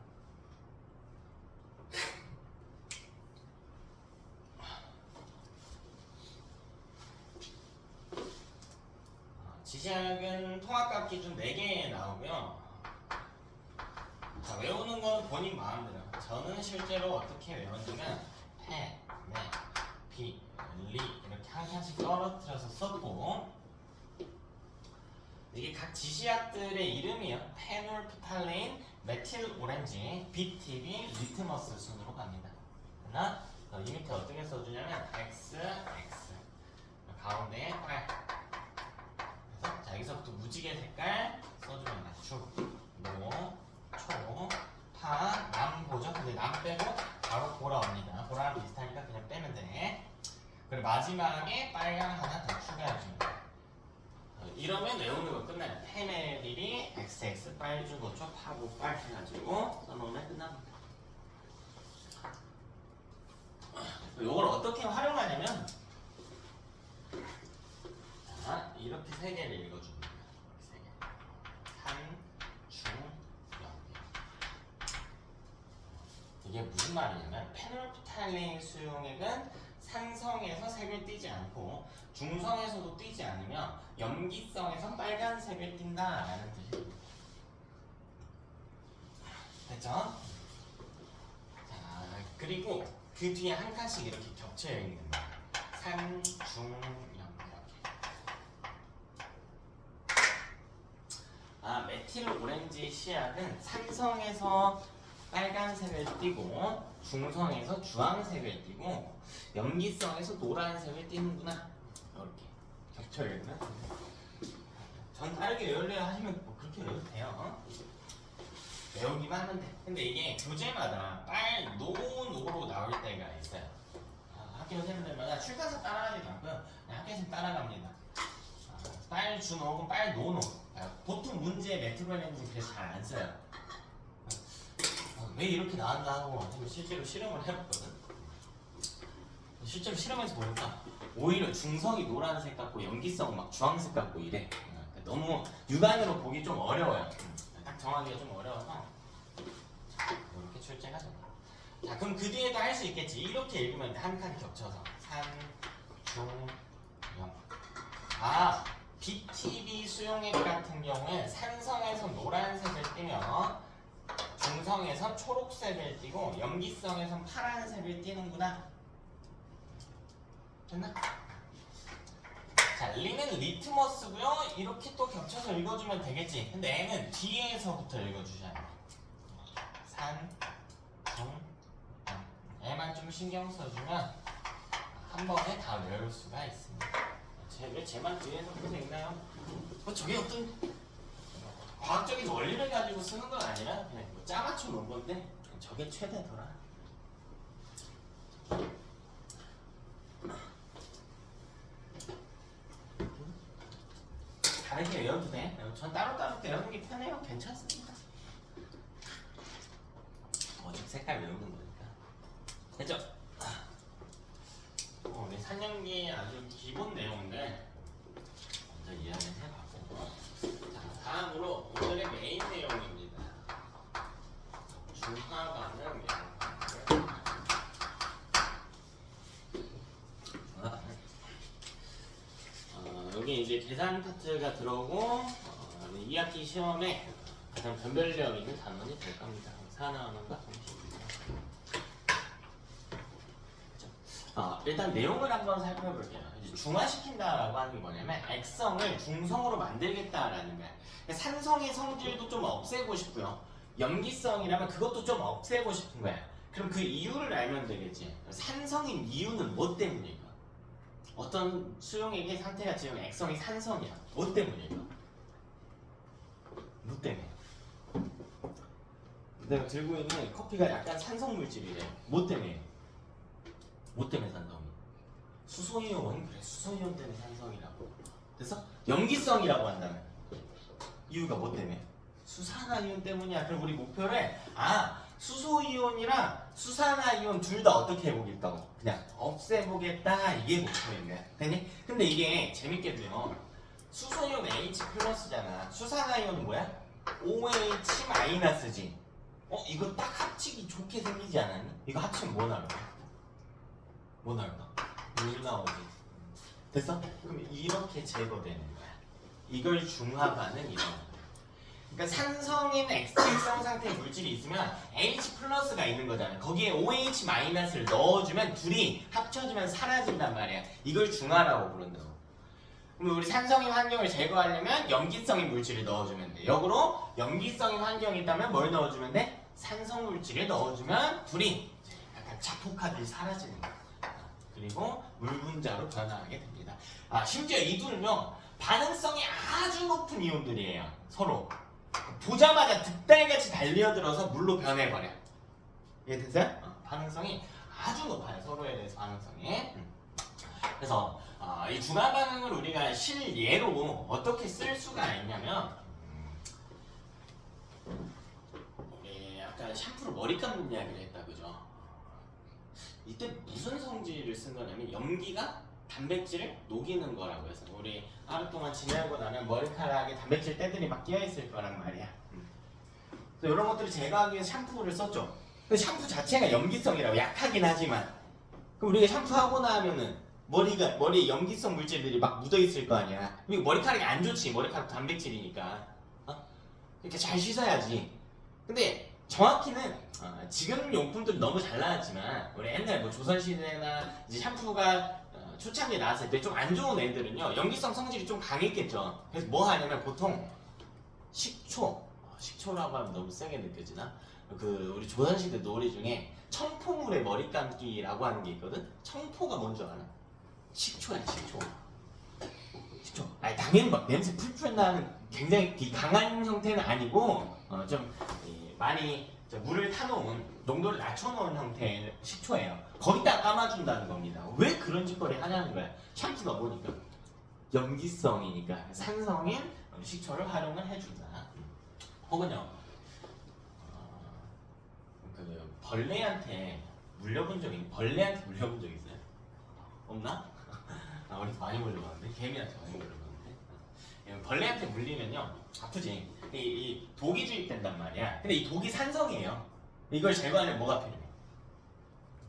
지시약은 통합값 기준 4개 나오고요. 자, 외우는 건 본인 마음대로. 저는 실제로 어떻게 외웠냐면 페, 네, 비, 리 이렇게 한 칸씩 떨어뜨려서 썼고, 이게 각 지시약들의 이름이에요. 페놀프탈레인, 메틸 오렌지, BTB, 리트머스 순으로 갑니다. 그러나 이 밑에 어떻게 써주냐면 X, X 가운데에 빨. 그래서 자, 여기서부터 무지개 색깔 써주면 돼. 주, 노, 초, 파, 남 보죠. 근데 남 빼고 바로 보라옵니다. 보라랑 비슷하니까 그냥 빼면 돼. 그리고 마지막에 빨강 하나 더 추가해주면 돼. 이러면 외우는 거 끝나요. 페메릴이 XX 빨주 노초 파고 빨 해가지고 써놓으면 끝납니다. 이걸 어떻게 활용하냐면, 자, 이렇게 세 개를 읽어줍니다. 세 개. 산, 중, 영. 이게 무슨 말이냐면 페놀프탈레인 수용액은 산성에서 색을 띠지 않고 중성에서도 띠지 않으며 염기성에서 빨간색을 띈다라는 뜻입니다. 됐죠? 자, 그리고 그 뒤에 한 칸씩 이렇게 겹쳐 있는 거예요. 산, 중, 영 이렇게. 메틸 오렌지 씨앗은 산성에서 빨간색을 띠고 중성에서 주황색을 띠고 염기성에서 노란색을 띠는구나. 이렇게 겹쳐 읽으면 전 다르게 외우려 하시면 뭐 그렇게 외워도 돼요. 외우기만 하면 돼. 근데 이게 교재마다 빨, 노, 노로 나올 때가 있어요. 학교 선생님들마다 출판사 따라가지도 않고요. 그냥 학교 선생님 따라갑니다. 빨, 주, 노 혹은 빨, 노, 노. 보통 문제에 메틸 오렌지 그래서 잘 안 써요. 왜 이렇게 나왔나 하고 실제로 실험을 해봤거든. 실제로 실험해서 보니까 오히려 중성이 노란색 같고 염기성 막 주황색 같고 이래. 그러니까 너무 육안으로 보기 좀 어려워요. 딱 정하기가 좀 어려워서 이렇게 출제가 됩니다. 자, 그럼 그 뒤에도 할 수 있겠지. 이렇게 읽으면 한 칸 겹쳐서 산, 중, 영. BTB 수용액 같은 경우에 산성에서 노란색을 띠면 중성에선 초록색을 띠고 염기성에선 파란색을 띠는구나. 됐나? 자, 리는 리트머스고요. 이렇게 또 겹쳐서 읽어주면 되겠지. 근데 N은 뒤에서부터 읽어주셔야 돼. 산, 중, 영. N만 좀 신경 써주면 한 번에 다 외울 수가 있습니다. 왜 제만 뒤에서부터 읽나요? 저게 어떤 과학적인 원리를 가지고 쓰는 건 아니라 그냥 뭐 짜맞춰 놓은 건데 저게 최대더라. 다르게 외워도 돼. 전 따로따로 외우는 게 편해요. 괜찮습니다. 어차피 색깔 외우는 거니까. 됐죠? 우리 3년기 아주 기본 내용들 먼저 이야기를 해봤고, 자, 다음으로 오늘의 메인 내용입니다. 중하반응 내용. 여기 이제 계산 파트가 들어오고 2학기 시험에 가장 변별력 있는 단원이 될 겁니다. 사나운과 공식. 일단 내용을 한번 살펴볼게요. 이제 중화시킨다라고 하는 게 뭐냐면 액성을 중성으로 만들겠다라는 거야. 산성의 성질도 좀 없애고 싶고요. 염기성이라면 그것도 좀 없애고 싶은 거야. 그럼 그 이유를 알면 되겠지. 산성인 이유는 뭐 때문일까? 어떤 수용액의 상태가 지금 액성이 산성이야. 뭐 때문일까? 뭐 때문에? 내가 들고 있는 커피가 약간 산성 물질이래. 뭐 때문에? 뭐 때문에 산성이? 수소이온. 그래, 수소이온 때문에 산성이라고. 그래서 염기성이라고 한다면 이유가 뭐 때문에? 수산화이온 때문이야. 그럼 우리 목표를 수소이온이랑 수산화이온 둘 다 어떻게 해보겠다고? 그냥 없애보겠다. 이게 목표인 거야. 되니? 근데 이게 재밌게도요. 수소이온 H 플러스잖아. 수산화이온은 뭐야? OH 마이너스지. 이거 딱 합치기 좋게 생기지 않았니? 이거 합치면 뭐 나올까? 뭐 나올까? 물 나오지. 됐어? 그럼 이렇게 제거되는 거야. 이걸 중화반응 이라고 해요. 그러니까 산성인 액성 상태의 물질이 있으면 H 플러스가 있는 거잖아. 거기에 OH 마이너스를 넣어주면 둘이 합쳐지면 사라진단 말이야. 이걸 중화라고 부른다고. 그럼 우리 산성인 환경을 제거하려면 염기성인 물질을 넣어주면 돼. 역으로 염기성인 환경이 있다면 뭘 넣어주면 돼? 산성 물질을 넣어주면 둘이 약간 자폭하듯이 사라지는 거야. 그리고 물 분자로 변화하게 됩니다. 심지어 이 둘은요 반응성이 아주 높은 이온들이에요. 서로 보자마자 득달같이 달려들어서 물로 변해버려. 이해됐어요? 반응성이 아주 높아요. 서로에 대해서 반응성이. 그래서 이 중화 반응을 우리가 실예로 어떻게 쓸 수가 있냐면 우리 아까 샴푸로 머리 감는 이야기를 했다, 그죠? 이때 무슨 성질을 쓴 거냐면 염기가 단백질을 녹이는 거라고 해서 우리 하루 동안 지내고 나면 머리카락에 단백질 때들이 막 끼어있을 거란 말이야. 그래서 이런 것들을 제거하기 위해서 샴푸를 썼죠. 근데 샴푸 자체가 염기성이라고 약하긴 하지만 그럼 우리가 샴푸하고 나면은 머리에 염기성 물질들이 막 묻어있을 거 아니야. 그리고 머리카락이 안 좋지. 머리카락 단백질이니까. 이렇게 잘 씻어야지. 근데 정확히는 지금 용품들 너무 잘 나왔지만 우리 옛날 뭐 조선시대나 이제 샴푸가 초창기에 나왔을 때 좀 안 좋은 애들은요 염기성 성질이 좀 강했겠죠. 그래서 뭐 하냐면 보통 식초라고 하면 너무 세게 느껴지나? 그 우리 조선시대 놀이 중에 청포물에 머리 감기라고 하는 게 있거든. 청포가 뭔지 알아? 식초야, 식초. 아니 당연히 막 냄새 풀풀 나는 굉장히 강한 형태는 아니고 좀 많이 물을 타놓은 농도를 낮춰놓은 형태의 식초예요. 거기다 감아준다는 겁니다. 왜 그런 짓거리 하냐는 거야. 샴푸가 뭐니까 염기성이니까 산성인 식초를 활용을 해준다. 혹은요 그 벌레한테 물려본 적 있어요? 없나? 우리 많이 물려봤는데 개미한테 많이 물려봤는데 벌레한테 물리면요 아프지. 이 독이 주입된단 말이야. 근데 이 독이 산성이에요. 이걸 제거하려면 뭐가 필요해?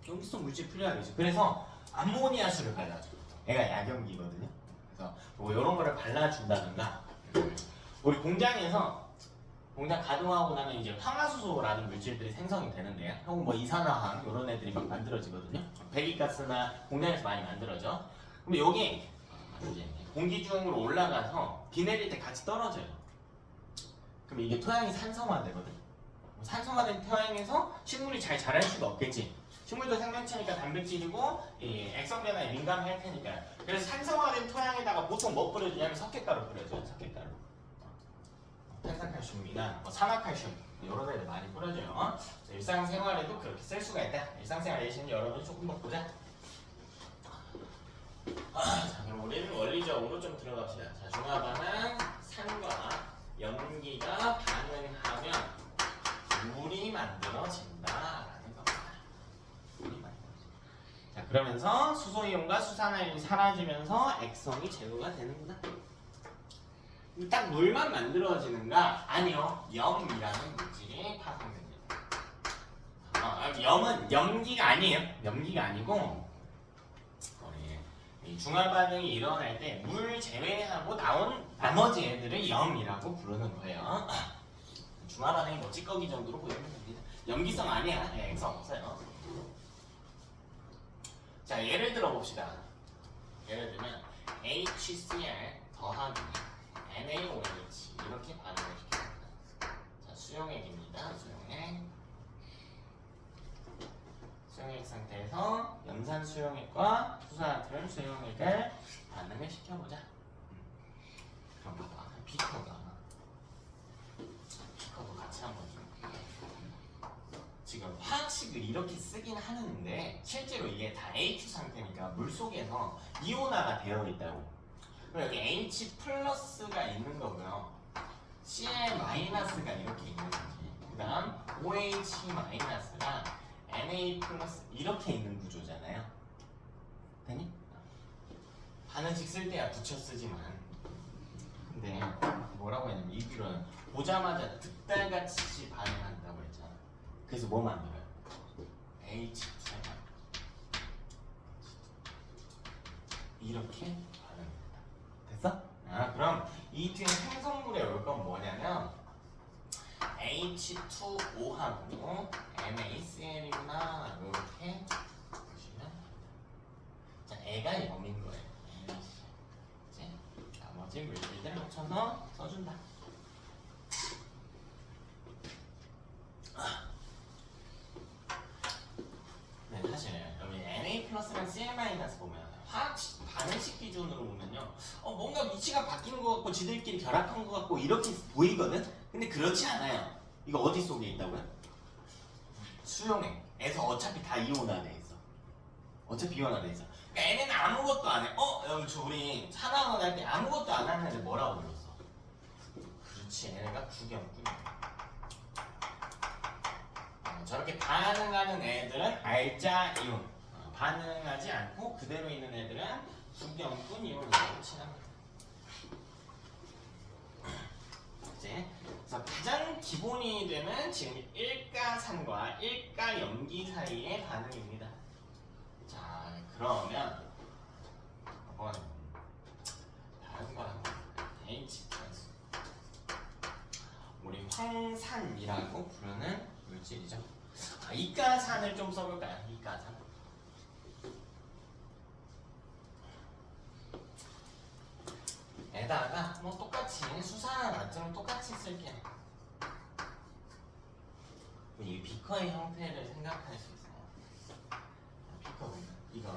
염기성 물질 필요하겠죠. 그래서 암모니아수를 발라줘. 얘가 약염기거든요. 그래서 뭐 이런 거를 발라준다든가 우리 공장 가동하고 나면 이제 황화수소라는 물질들이 생성이 되는데요. 혹은 뭐 이산화황 이런 애들이 막 만들어지거든요. 배기가스나 공장에서 많이 만들어져. 그럼 여기 이제 공기 중으로 올라가서 비 내릴 때 같이 떨어져요. 그럼 이게 토양이 산성화되거든. 산성화된 토양에서 식물이 잘 자랄 수가 없겠지. 식물도 생명체니까 단백질이고 이 액성 변화에 민감할 테니까. 그래서 산성화된 토양에다가 보통 뭐 뿌려주냐면 석회가루 뿌려줘요. 석회가루. 탄산칼슘이나 뭐 산화칼슘 이런 애들 많이 뿌려줘요. 일상생활에도 그렇게 쓸 수가 있다. 일상생활 예시는 여러분 조금 더 보자. 자, 그럼 우리는 원리적으로 좀 들어갑시다. 자, 중화반응 산과 염기가 반응하면 물이 만들어진다라는 겁니다. 물이 만들어진다. 자, 그러면서 수소이온과 수산화이온이 사라지면서 액성이 제거가 되는구나. 딱 물만 만들어지는가? 아니요. 염이라는 물질이 파생됩니다. 염은 염기가 아니에요. 염기가 아니고 이 중화 반응이 일어날 때 물 제외하고 나온 나머지 애들을 염이라고 부르는 거예요. 중화 반응이 뭐 찌꺼기 정도로 보이면 됩니다. 염기성 아니야. 액성 없어요. 자, 예를 들어 봅시다. 예를 들면 HCl 더하기 NaOH 이렇게 반응을 시킵니다. 자, 수용액입니다. 수용액 상태에서 염산 수용액과 수산화트륨 수용액을 반응을 시켜보자. 그럼 봐봐. 비커도 같이 한번 좀. 지금 화학식을 이렇게 쓰긴 하는데 실제로 이게 다 H 상태니까 물 속에서 이온화가 되어 있다고. 그리고 여기 H 플러스가 있는 거고요. Cl 마이너스가 이렇게 있는 거지. 그 다음 OH 마이너스랑 Na 플러스 이렇게 있는 구조잖아요. 되니? 반응식 쓸 때야 붙여 쓰지만. 근데 뭐라고 했냐면 이 귤은 보자마자 득달같이 반응한다고 했잖아. 그래서 뭐 만들어요? H2가 이렇게 반응합니다. 됐어? 그럼 이 뒤에 생성물에 올 건 뭐냐면 H2O하고 NaCl이구나 이렇게 보시면 자, 애가 0인 거예요. 이제 나머지 물질들을 합쳐서 써준다. 네, 사실 여기 Na 플러스랑 Cl 마이너스 보면 화학 반응식 기준으로 보면요, 뭔가 위치가 바뀌는 것 같고 지들끼리 결합한 것 같고 이렇게 보이거든. 근데 그렇지 않아요. 이거 어디 속에 있다고요? 수용액에서 어차피 다 이온화돼 있어. 어차피 이온화돼 있어. 그러니까 얘네는 아무것도 안 해. 여기 우리 산화원 할 때 아무것도 안 하는 애들 뭐라고 불렀어? 그렇지, 얘네가 구경꾼이야. 저렇게 반응하는 애들은 알자 이온, 반응하지 않고 그대로 있는 애들은 구경꾼 이온이라고 칭합니다. 이제 그래서 가장 기본이 되는 지금 1가3과 1가 염기 사이의 반응입니다. 자, 그러면 한번 다른 거 한번 H+, 우리 황산이라고 부르는 물질이죠. 이가산을 좀 써볼까요? 이가산. 에다가 뭐 똑같이 수산화 나트륨 똑같이 쓸게요. 이 비커의 형태를 생각할 수 있어요. 비커 보면 이거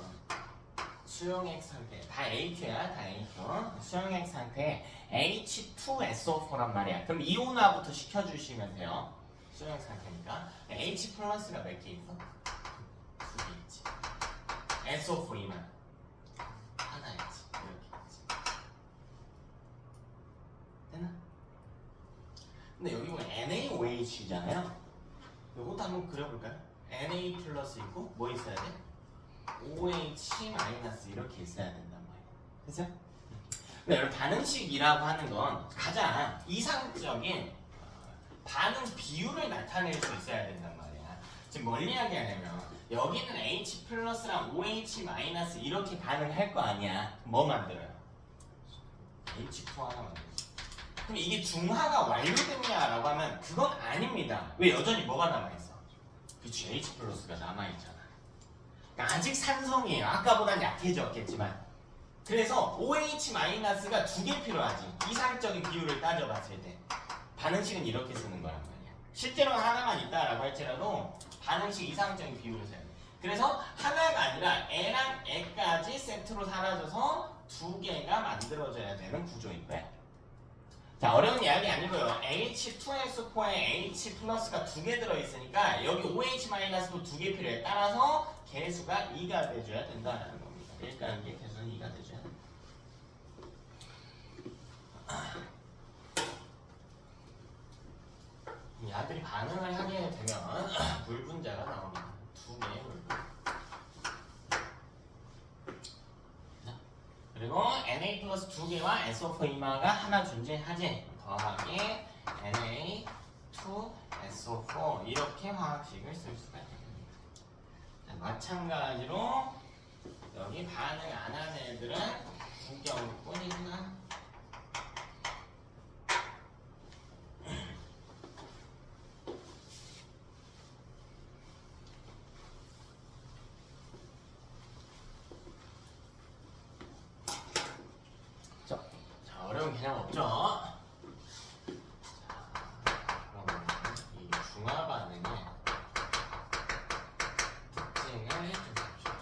수용액 상태 다 H야, 다 H. 수용액 상태에 H2SO4란 말이야. 그럼 이온화부터 시켜주시면 돼요. 수용액 상태니까 H 플러스가 몇 개 있어? 2개 있지. SO4이면 하나였지. 이렇게 있지. 됐나? 근데 여기 보면 NaOH잖아요. 이것도 한번 그려볼까요? Na 플러스 있고 뭐 있어야 돼? OH 마이너스 이렇게 있어야 된단 말이야. 그죠? 근데 여러분 반응식이라고 하는 건 가장 이상적인 반응 비율을 나타낼 수 있어야 된단 말이야. 지금 뭘 이야기하냐면 여기는 H 플러스랑 OH 마이너스 이렇게 반응할 거 아니야. 뭐 만들어요? H2 하나 만들지. 그럼 이게 중화가 완료됐냐라고 하면 그건 아닙니다. 왜 여전히 뭐가 남아있어? 그치, H 플러스가 남아있잖아. 그러니까 아직 산성이에요. 아까보단 약해졌겠지만. 그래서 OH 마이너스가 2개 필요하지. 이상적인 비율을 따져봤을 때. 반응식은 이렇게 쓰는 거란 말이야. 실제로는 하나만 있다라고 할지라도 반응식 이상적인 비율을 써야 돼. 그래서 하나가 아니라 A랑 E까지 세트로 사라져서 2개가 만들어져야 되는 구조인 거야. 자, 어려운 이야기 아니고요. H2SO4에 H 플러스가 2개 들어있으니까 여기 OH 마이너스도 2개 필요해. 따라서 개수가 2가 돼줘야 된다는 겁니다. 일단 이게 개수는 2가 돼줘야 돼. 이 아들이 반응을 하게 되면 물 분자가 나옵니다. 2개의 물 분자. 그리고 Na 플러스 2개와 SO4 이마가 하나 존재하지. 더하기 Na2SO4 이렇게 화학식을 쓸 수가 있습니다. 자, 마찬가지로 여기 반응 안 하는 애들은 구경꾼이구나. 개념 없죠? 자, 그러면 이 중화 반응의 특징을 좀 봅시다.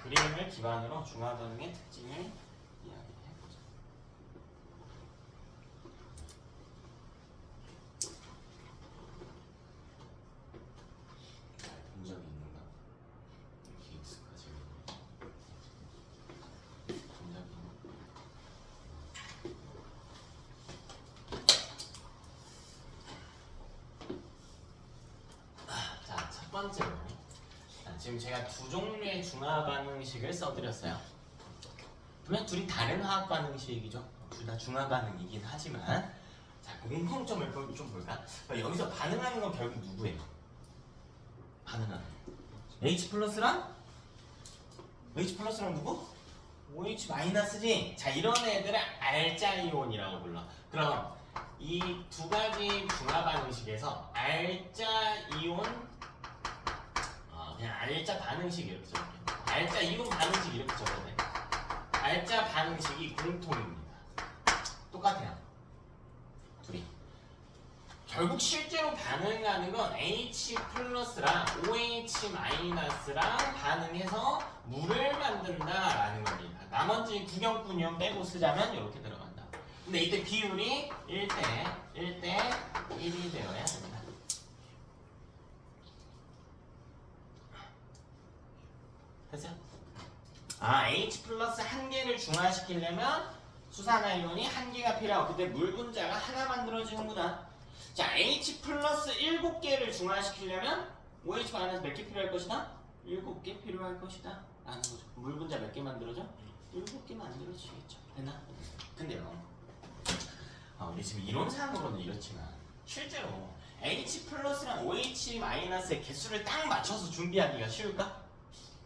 그림을 기반으로 중화 반응의 특징을 이야기해보자. 본 적이 있는가? 이렇게 익숙하지 않네. 본 적이 있는가? 자, 첫 번째로 지금 제가 두 종류의 중화 반응식을 써드렸어요. 분명 둘이 다른 화학 반응식이죠. 둘 다 중화 반응이긴 하지만 자, 공통점을 좀 볼까? 여기서 반응하는 건 결국 누구예요? 반응하는 H 플러스랑 누구? OH 마이너스지. 자, 이런 애들을 알자 이온이라고 불러. 그럼 이 두 가지 중화 반응식에서 알자 이온 그냥 알자 반응식 이렇게 적을게. 알자 이온 반응식 이렇게 적어야 돼. 알자 반응식이 공통입니다. 똑같아요. 둘이. 결국 실제로 반응하는 건 H 플러스랑 OH 마이너스랑 반응해서 물을 만든다라는 겁니다. 나머지 구경꾼이온 빼고 쓰자면 이렇게 들어간다. 근데 이때 비율이 1대 1이 되어야 됩니다. 됐어요? H 플러스 한 개를 중화시키려면 수산화이온이 한 개가 필요하고 그때 물 분자가 하나 만들어지는구나. 자, H 플러스 7개를 중화시키려면 OH 마이너스 몇 개 필요할 것이다? 7개 필요할 것이다 라는 거죠. 물 분자 몇 개 만들어져? 7개 만들어지겠죠. 됐나? 근데요, 우리 지금 이론상으로는 이렇지만 실제로 H 플러스랑 OH 마이너스의 개수를 딱 맞춰서 준비하기가 쉬울까?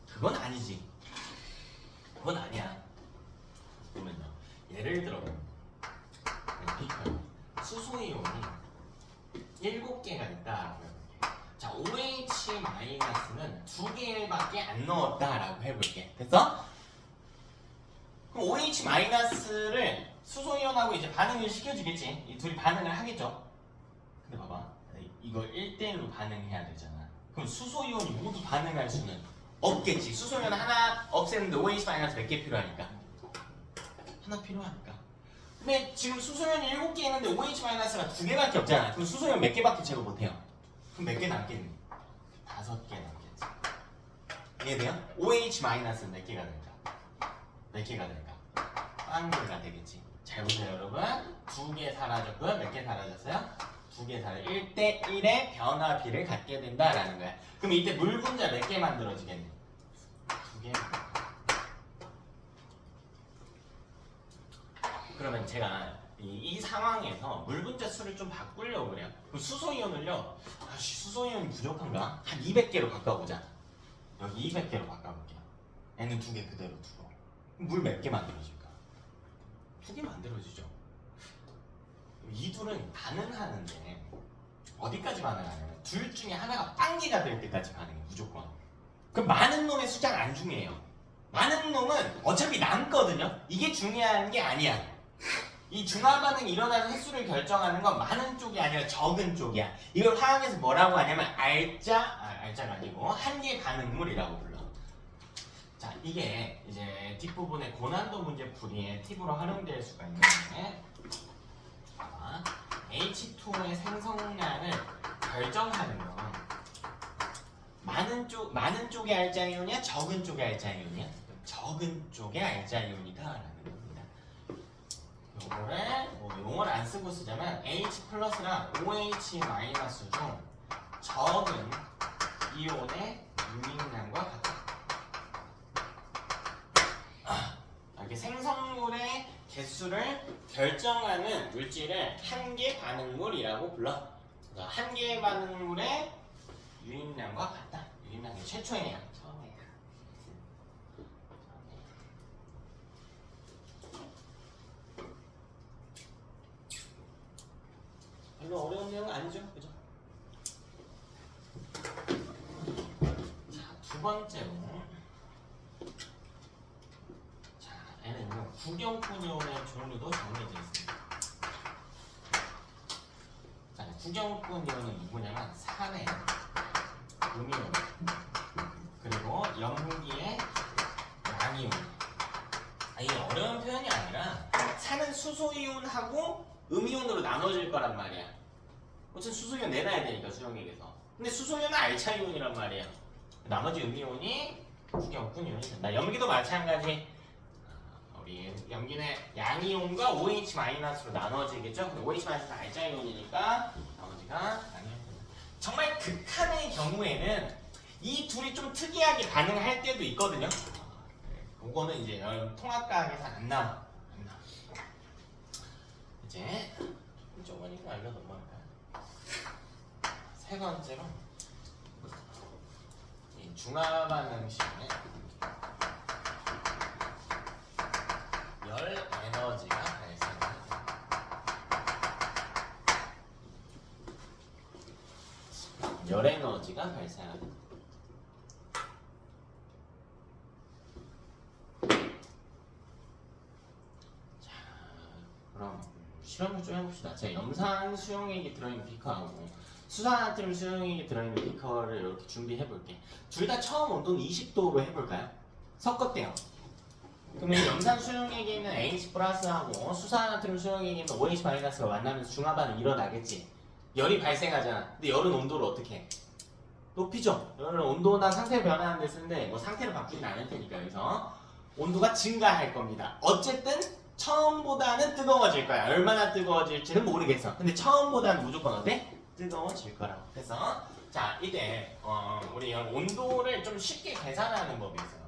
그건 아니지. 그건 아니야. 보면요, 예를 들어 수소이온이 7개가 있다라고 해볼게. 자, OH 마이너스는 2개밖에 안 넣었다라고 해볼게. 됐어? 그럼 OH 마이너스를 수소이온하고 이제 반응을 시켜주겠지. 이 둘이 반응을 하겠죠. 근데 봐봐, 이걸 1대1로 반응해야 되잖아. 그럼 수소이온이 모두 반응할 수는 없겠지. 수소이온 하나 없애는데 OH 마이너스 몇 개 필요하니까? 하나 필요하니까. 근데 지금 수소이온이 7개 있는데 OH 마이너스가 2개밖에 없잖아. 그럼 수소이온 몇 개밖에 제거 못해요. 그럼 몇 개 남겠니? 5개 남겠지. 이해돼요? OH 마이너스는 몇 개가 될까? 몇 개가 될까? 1개가 되겠지. 잘 보세요, 여러분. 2개 사라졌고요. 몇 개 사라졌어요? 2개 사라져. 1대1의 변화비를 갖게 된다라는 거야. 그럼 이때 물 분자 몇 개 만들어지겠니? 2개. 그러면 제가 이 상황에서 물 분자 수를 좀 바꾸려고 그래요. 그럼 수소이온을요, 수소이온이 부족한가? 한 200개로 바꿔보자. 여기 200개로 바꿔볼게요. 얘는 2개 그대로 두고. 물 몇 개 만들어질까? 2개 만들어지죠. 이 둘은 반응하는데 어디까지 반응하냐면 둘 중에 하나가 빵개가 될 때까지 반응해, 무조건. 그럼 많은 놈의 숫자가 안 중요해요. 많은 놈은 어차피 남거든요. 이게 중요한 게 아니야. 이 중화 반응이 일어나는 횟수를 결정하는 건 많은 쪽이 아니라 적은 쪽이야. 이걸 화학에서 뭐라고 하냐면 알자가 아니고 한계 반응물이라고 불러. 자, 이게 이제 뒷부분에 고난도 문제 풀이의 팁으로 활용될 수가 있는데, H2의 생성량을 결정하는 건 많은 쪽의 알자이온이야? 적은 쪽의 알자이온이야? 적은 쪽의 알자이온이다라는 겁니다. 요거를 용어를 안 쓰고 쓰자면 H 플러스랑 OH 마이너스 중 적은 이온의 유익량과 같다. 이렇게 생성물의 개수를 결정하는 물질을 한계 반응물이라고 불러. 한계 반응물의 유입량과 같다. 유입량이 최초예요. 처음이에요. 별로 어려운 내용은 아니죠, 그죠? 자, 두 번째로, 자, 얘는 구경꾼이온의 종류도 정해져 있습니다. 구경꾼 이온은 누구냐면 산의 음이온 그리고 염기의 양이온. 이게 어려운 표현이 아니라 산은 수소이온하고 음이온으로 나눠질 거란 말이야. 어쨌든 수소이온 내놔야 되니까 수영액에서. 근데 수소이온은 알차이온이란 말이야. 나머지 음이온이 구경꾼 이온이 된다. 염기도 마찬가지. 우리 염기는 양이온과 OH-로 나눠지겠죠? 근데 OH-는 알차이온이니까 나머지가 양이온. 정말 극한의 경우에는 이 둘이 좀 특이하게 반응할 때도 있거든요. 그거는 이제 여러분 통합과학에서 안 나와. 안 나와. 이제 저거니까 알려 넘어갈까요? 세 번째로 이 중화반응 시험에 열 에너지가 발생합니다. 열 에너지가 발생합니다. 자, 그럼 실험을 좀 해봅시다. 제가 염산 수용액이 들어있는 비커하고 수산나트륨 수용액이 들어있는 비커를 이렇게 준비해볼게. 둘 다 처음 온도는 20도로 해볼까요? 섞었대요. 그러면 염산 수용액에 있는 H 플러스하고 수산나트륨 수용액에 있는 OH 마이너스가 만나면서 중화반응이 일어나겠지. 열이 발생하잖아. 근데 열은 온도를 어떻게 해? 높이죠. 열은 온도나 상태 변화하는 데 쓰는데 뭐 상태를 바꾸진 않을 테니까 여기서 온도가 증가할 겁니다. 어쨌든 처음보다는 뜨거워질 거야. 얼마나 뜨거워질지는 모르겠어. 근데 처음보다는 무조건 어때? 뜨거워질 거라고. 그래서 자 이때 우리 온도를 좀 쉽게 계산하는 법이 있어요.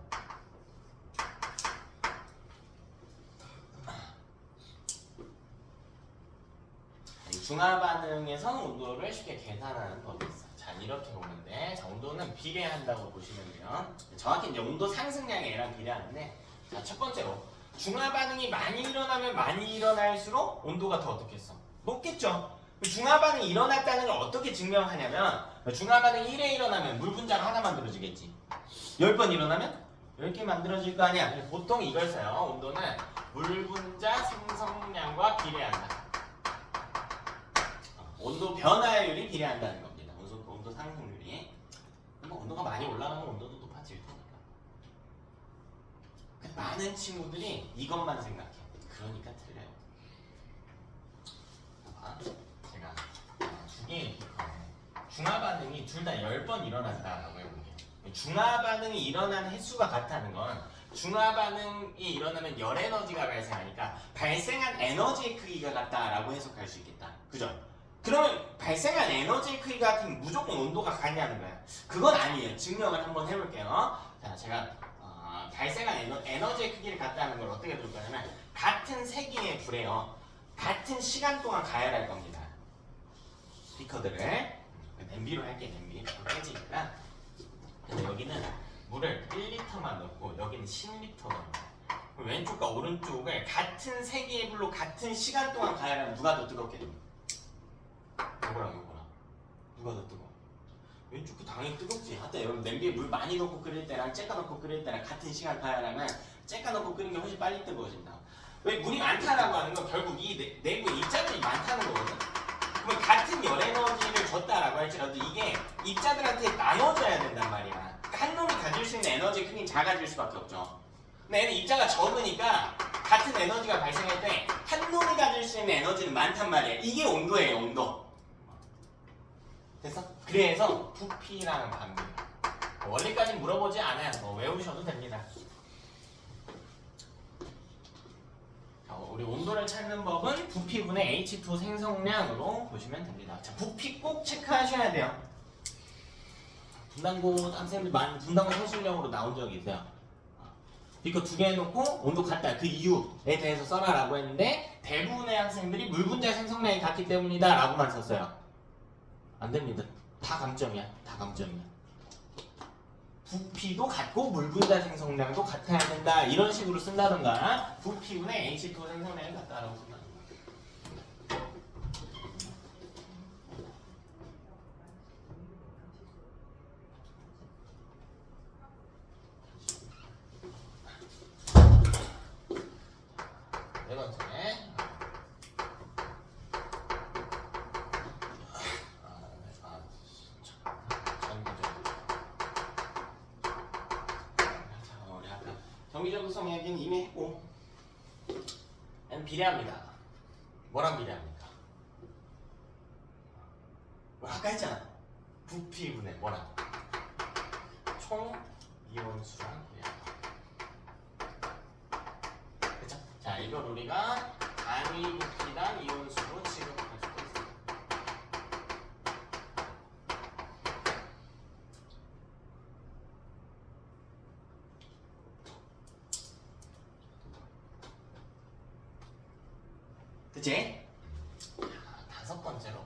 중화반응에서 온도를 쉽게 계산하는 법이 있어요. 자 이렇게 보면 돼. 자 온도는 비례한다고 보시면 돼요. 정확히 이제 온도 상승량이 얘랑 비례하는데 자 첫 번째로 중화반응이 많이 일어나면 많이 일어날수록 온도가 더 어떻게 했어? 높겠죠. 중화반응이 일어났다는 걸 어떻게 증명하냐면 중화반응이 1회 일어나면 물 분자가 하나 만들어지겠지. 10번 일어나면 10개 만들어질 거 아니야. 보통 이걸 써요. 온도는 물 분자 생성량과 비례한다. 온도 변화율이 비례한다는 겁니다. 온도 상승률이. 뭐 온도가 많이 올라가면 온도도 높아질 테니까. 많은 친구들이 이것만 생각해. 그러니까 틀려요. 봐봐. 제가 두 개의 비커에 중화반응이 둘 다 10번 일어난다라고 해볼게요. 중화반응이 일어나는 횟수가 같다는 건 중화반응이 일어나면 열 에너지가 발생하니까 발생한 에너지의 크기가 같다라고 해석할 수 있겠다. 그죠? 그러면 발생한 에너지의 크기가 같으면 무조건 온도가 같냐는 거야. 그건 아니에요. 증명을 한번 해볼게요. 자, 제가 발생한 에너지의 크기를 같다는 걸 어떻게 볼 거냐면 같은 세기의 불에요. 같은 시간 동안 가열할 겁니다. 비커들을 냄비로 할게. 냄비 깨지니까. 그래서 여기는 물을 1리터만 넣고 여기는 10리터 넣어요. 왼쪽과 오른쪽을 같은 세기의 불로 같은 시간 동안 가열하면 누가 더 뜨겁게 됩니까? 요거랑 요거랑 누가 더 뜨거워? 왼쪽이 당연히 뜨겁지. 하여튼 여러분 냄비에 물 많이 넣고 끓일 때랑 째까 넣고 끓일 때랑 같은 시간 가열하면 째까 넣고 끓이는 게 훨씬 빨리 뜨거워진다. 왜 물이 많다라고 하는 건 결국 이 내부에 입자들이 많다는 거거든. 그러면 같은 열 에너지를 줬다라고 할지라도 이게 입자들한테 나눠져야 된단 말이야. 그러니까 한 놈이 가질 수 있는 에너지 크기는 작아질 수밖에 없죠. 근데 얘는 입자가 적으니까 같은 에너지가 발생할 때 한 놈이 가질 수 있는 에너지는 많단 말이야. 이게 온도예요, 온도. 됐어? 그래서 부피랑 반비. 원리까지 물어보지 않아요. 뭐 외우셔도 됩니다. 자, 우리 온도를 찾는 법은 부피분의 H2 생성량으로 보시면 됩니다. 자, 부피 꼭 체크하셔야 돼요. 분당고 학생들 많이 분당고 서술형으로 나온 적이 있어요. 비커 2개 해놓고 온도 같다. 그 이유에 대해서 써라라고 했는데 대부분의 학생들이 물 분자 생성량이 같기 때문이다 라고만 썼어요. 안 됩니다. 다 감점이야. 다 감점이야. 부피도 같고 물 분자 생성량도 같아야 된다. 이런 식으로 쓴다던가 부피분의 H2 생성량이 같다라고 쓴다던가. 네 번째. 정기적성 얘기는 이미 했고 N 비례합니다. 뭐랑 비례합니까? 뭐 아까 했잖아. 부피분의 뭐랑? 총 이온수랑 비례한다. 그쵸? 자, 이걸 우리가 단위 부피당 이온수로 취급할 수도 있어. 그치? 다섯 번째로.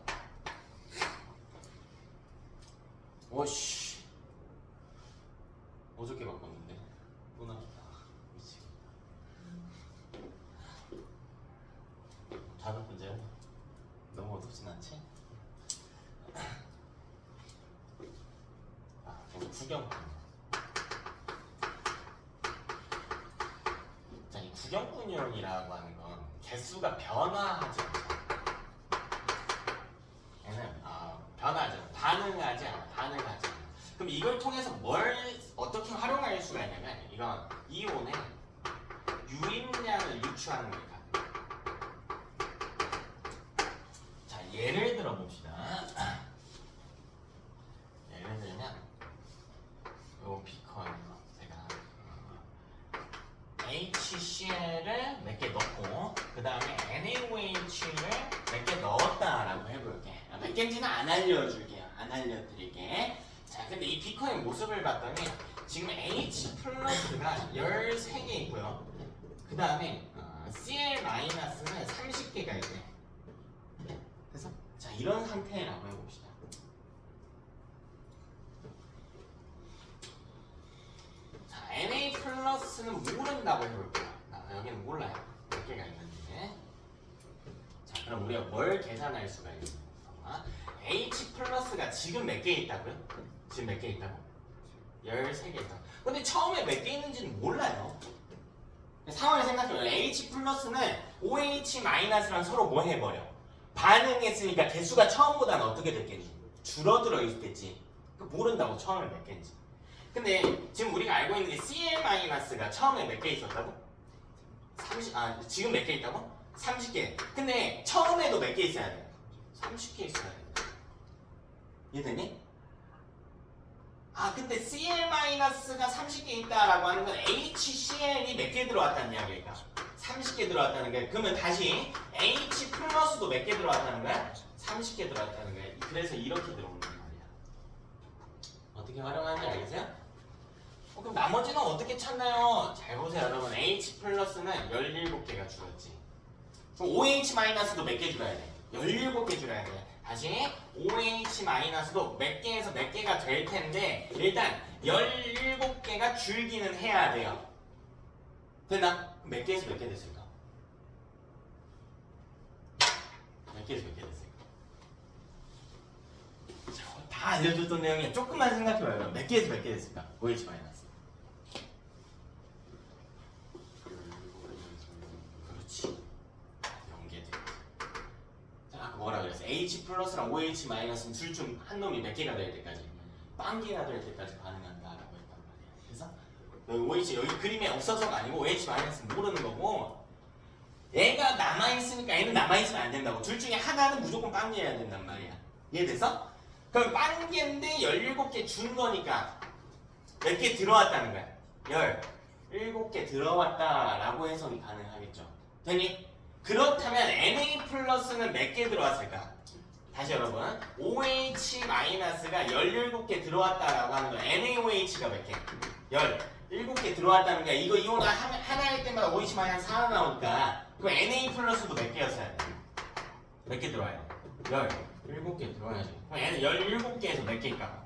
오씨. 어저께 바꿨는데. 또 나왔다. 미치겠다. 다섯 번째로. 너무 어둡진 않지? 이거 구경꾼. 자, 이 구경꾼이론이라고 하는 건 개수가 변화하지 않죠. 얘는 변화하죠. 반응하지 않아. 반응하지 않아. 그럼 이걸 통해서 뭘 어떻게 활용할 수가 있냐면 이건 이온의 유입량을 유추하는 거니까. 자, 예를 들어 봅시다. 예를 들면 요 비커에 제가 HCl을 몇 개 넣고 그 다음에 NaOH를 몇 개 넣었다라고 해볼게. 몇 개인지는 안 알려줄게요. 안 알려드릴게. 자, 근데 이 비커의 모습을 봤더니 지금 H 플러스가 13개 있고요. 그 다음에 Cl 마이너스는 30개가 있대. 그래서 자, 이런 상태라고 해봅시다. 자, Na 플러스는 모른다고 해볼게요. 여기는 몰라요. 몇 개가 있는지. 자, 그럼 우리가 뭘 계산할 수가 있습니까? H 플러스가 지금 몇 개 있다고요? 지금 몇 개 있다고? 13개 있다고. 근데 처음에 몇 개 있는지는 몰라요. 상황을 생각해요. H 플러스는 OH 마이너스랑 서로 뭐 해버려? 반응했으니까 개수가 처음보다는 어떻게 됐겠니? 줄어들어 있겠지. 모른다고 처음에 몇 개인지. 근데 지금 우리가 알고 있는 게 Cl 마이너스가 처음에 몇 개 있었다고? 지금 몇 개 있다고? 30개. 근데 처음에도 몇 개 있어야 돼? 30개 있어야 돼. 이해되니? 근데 Cl-가 30개 있다라고 하는 건 HCl이 몇 개 들어왔다는 이야기일까? 30개 들어왔다는 거야. 그러면 다시 H 플러스도 몇 개 들어왔다는 거야? 30개 들어왔다는 거야. 그래서 이렇게 들어오는 말이야. 어떻게 활용하는지 알겠어요? 그럼 나머지는 어떻게 찾나요? 잘 보세요, 여러분. H 플러스는 17개가 줄었지. 그럼 OH 마이너스도 몇 개 줄어야 돼? 17개 줄어야 돼. 다시 OH 마이너스도 몇 개에서 몇 개가 될 텐데 일단 17개가 줄기는 해야 돼요. 됐나? 몇 개에서 몇 개 됐을까? 몇 개에서 몇 개 됐을까? 다 알려줬던 내용이야. 조금만 생각해봐요. 몇 개에서 몇 개 됐을까? OH 마이너스. 그렇지. 연계돼. 자, 아까 뭐라 그랬어? H 플러스랑 OH 마이너스는 둘 중 한 놈이 몇 개가 될 때까지? 빵개가 될 때까지 반응한다라고 했단 말이야. 그래서 여기 OH 여기 그림에 없어서가 아니고 OH 마이너스는 모르는 거고 얘가 남아있으니까 얘는 남아있으면 안 된다고. 둘 중에 하나는 무조건 빵개여야 된단 말이야. 이해됐어? 그럼 빵개인데 17개 준 거니까 몇 개 들어왔다는 거야? 17개 들어왔다라고 해석이 가능하겠죠. 되니? 그렇다면 Na 플러스는 몇 개 들어왔을까? 다시 여러분, OH 마이너스가 17개 들어왔다라고 하는 건 NaOH가 몇 개? 17개 들어왔다는 거야. 이거 이온 하나일 때마다 OH 마이너스 하나 나오니까 그럼 Na 플러스도 몇 개였어야 돼? 몇 개 들어와야 돼? 17개 들어와야지. 그럼 얘는 17개에서 몇 개일까?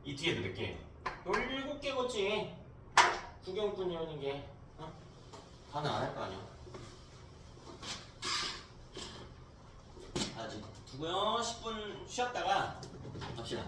이 뒤에도 몇 개? 17개겠지. 구경꾼 이온인 게 반응 안 할 거 아니야. 아직 두고요. 10분 쉬었다가 갑시다.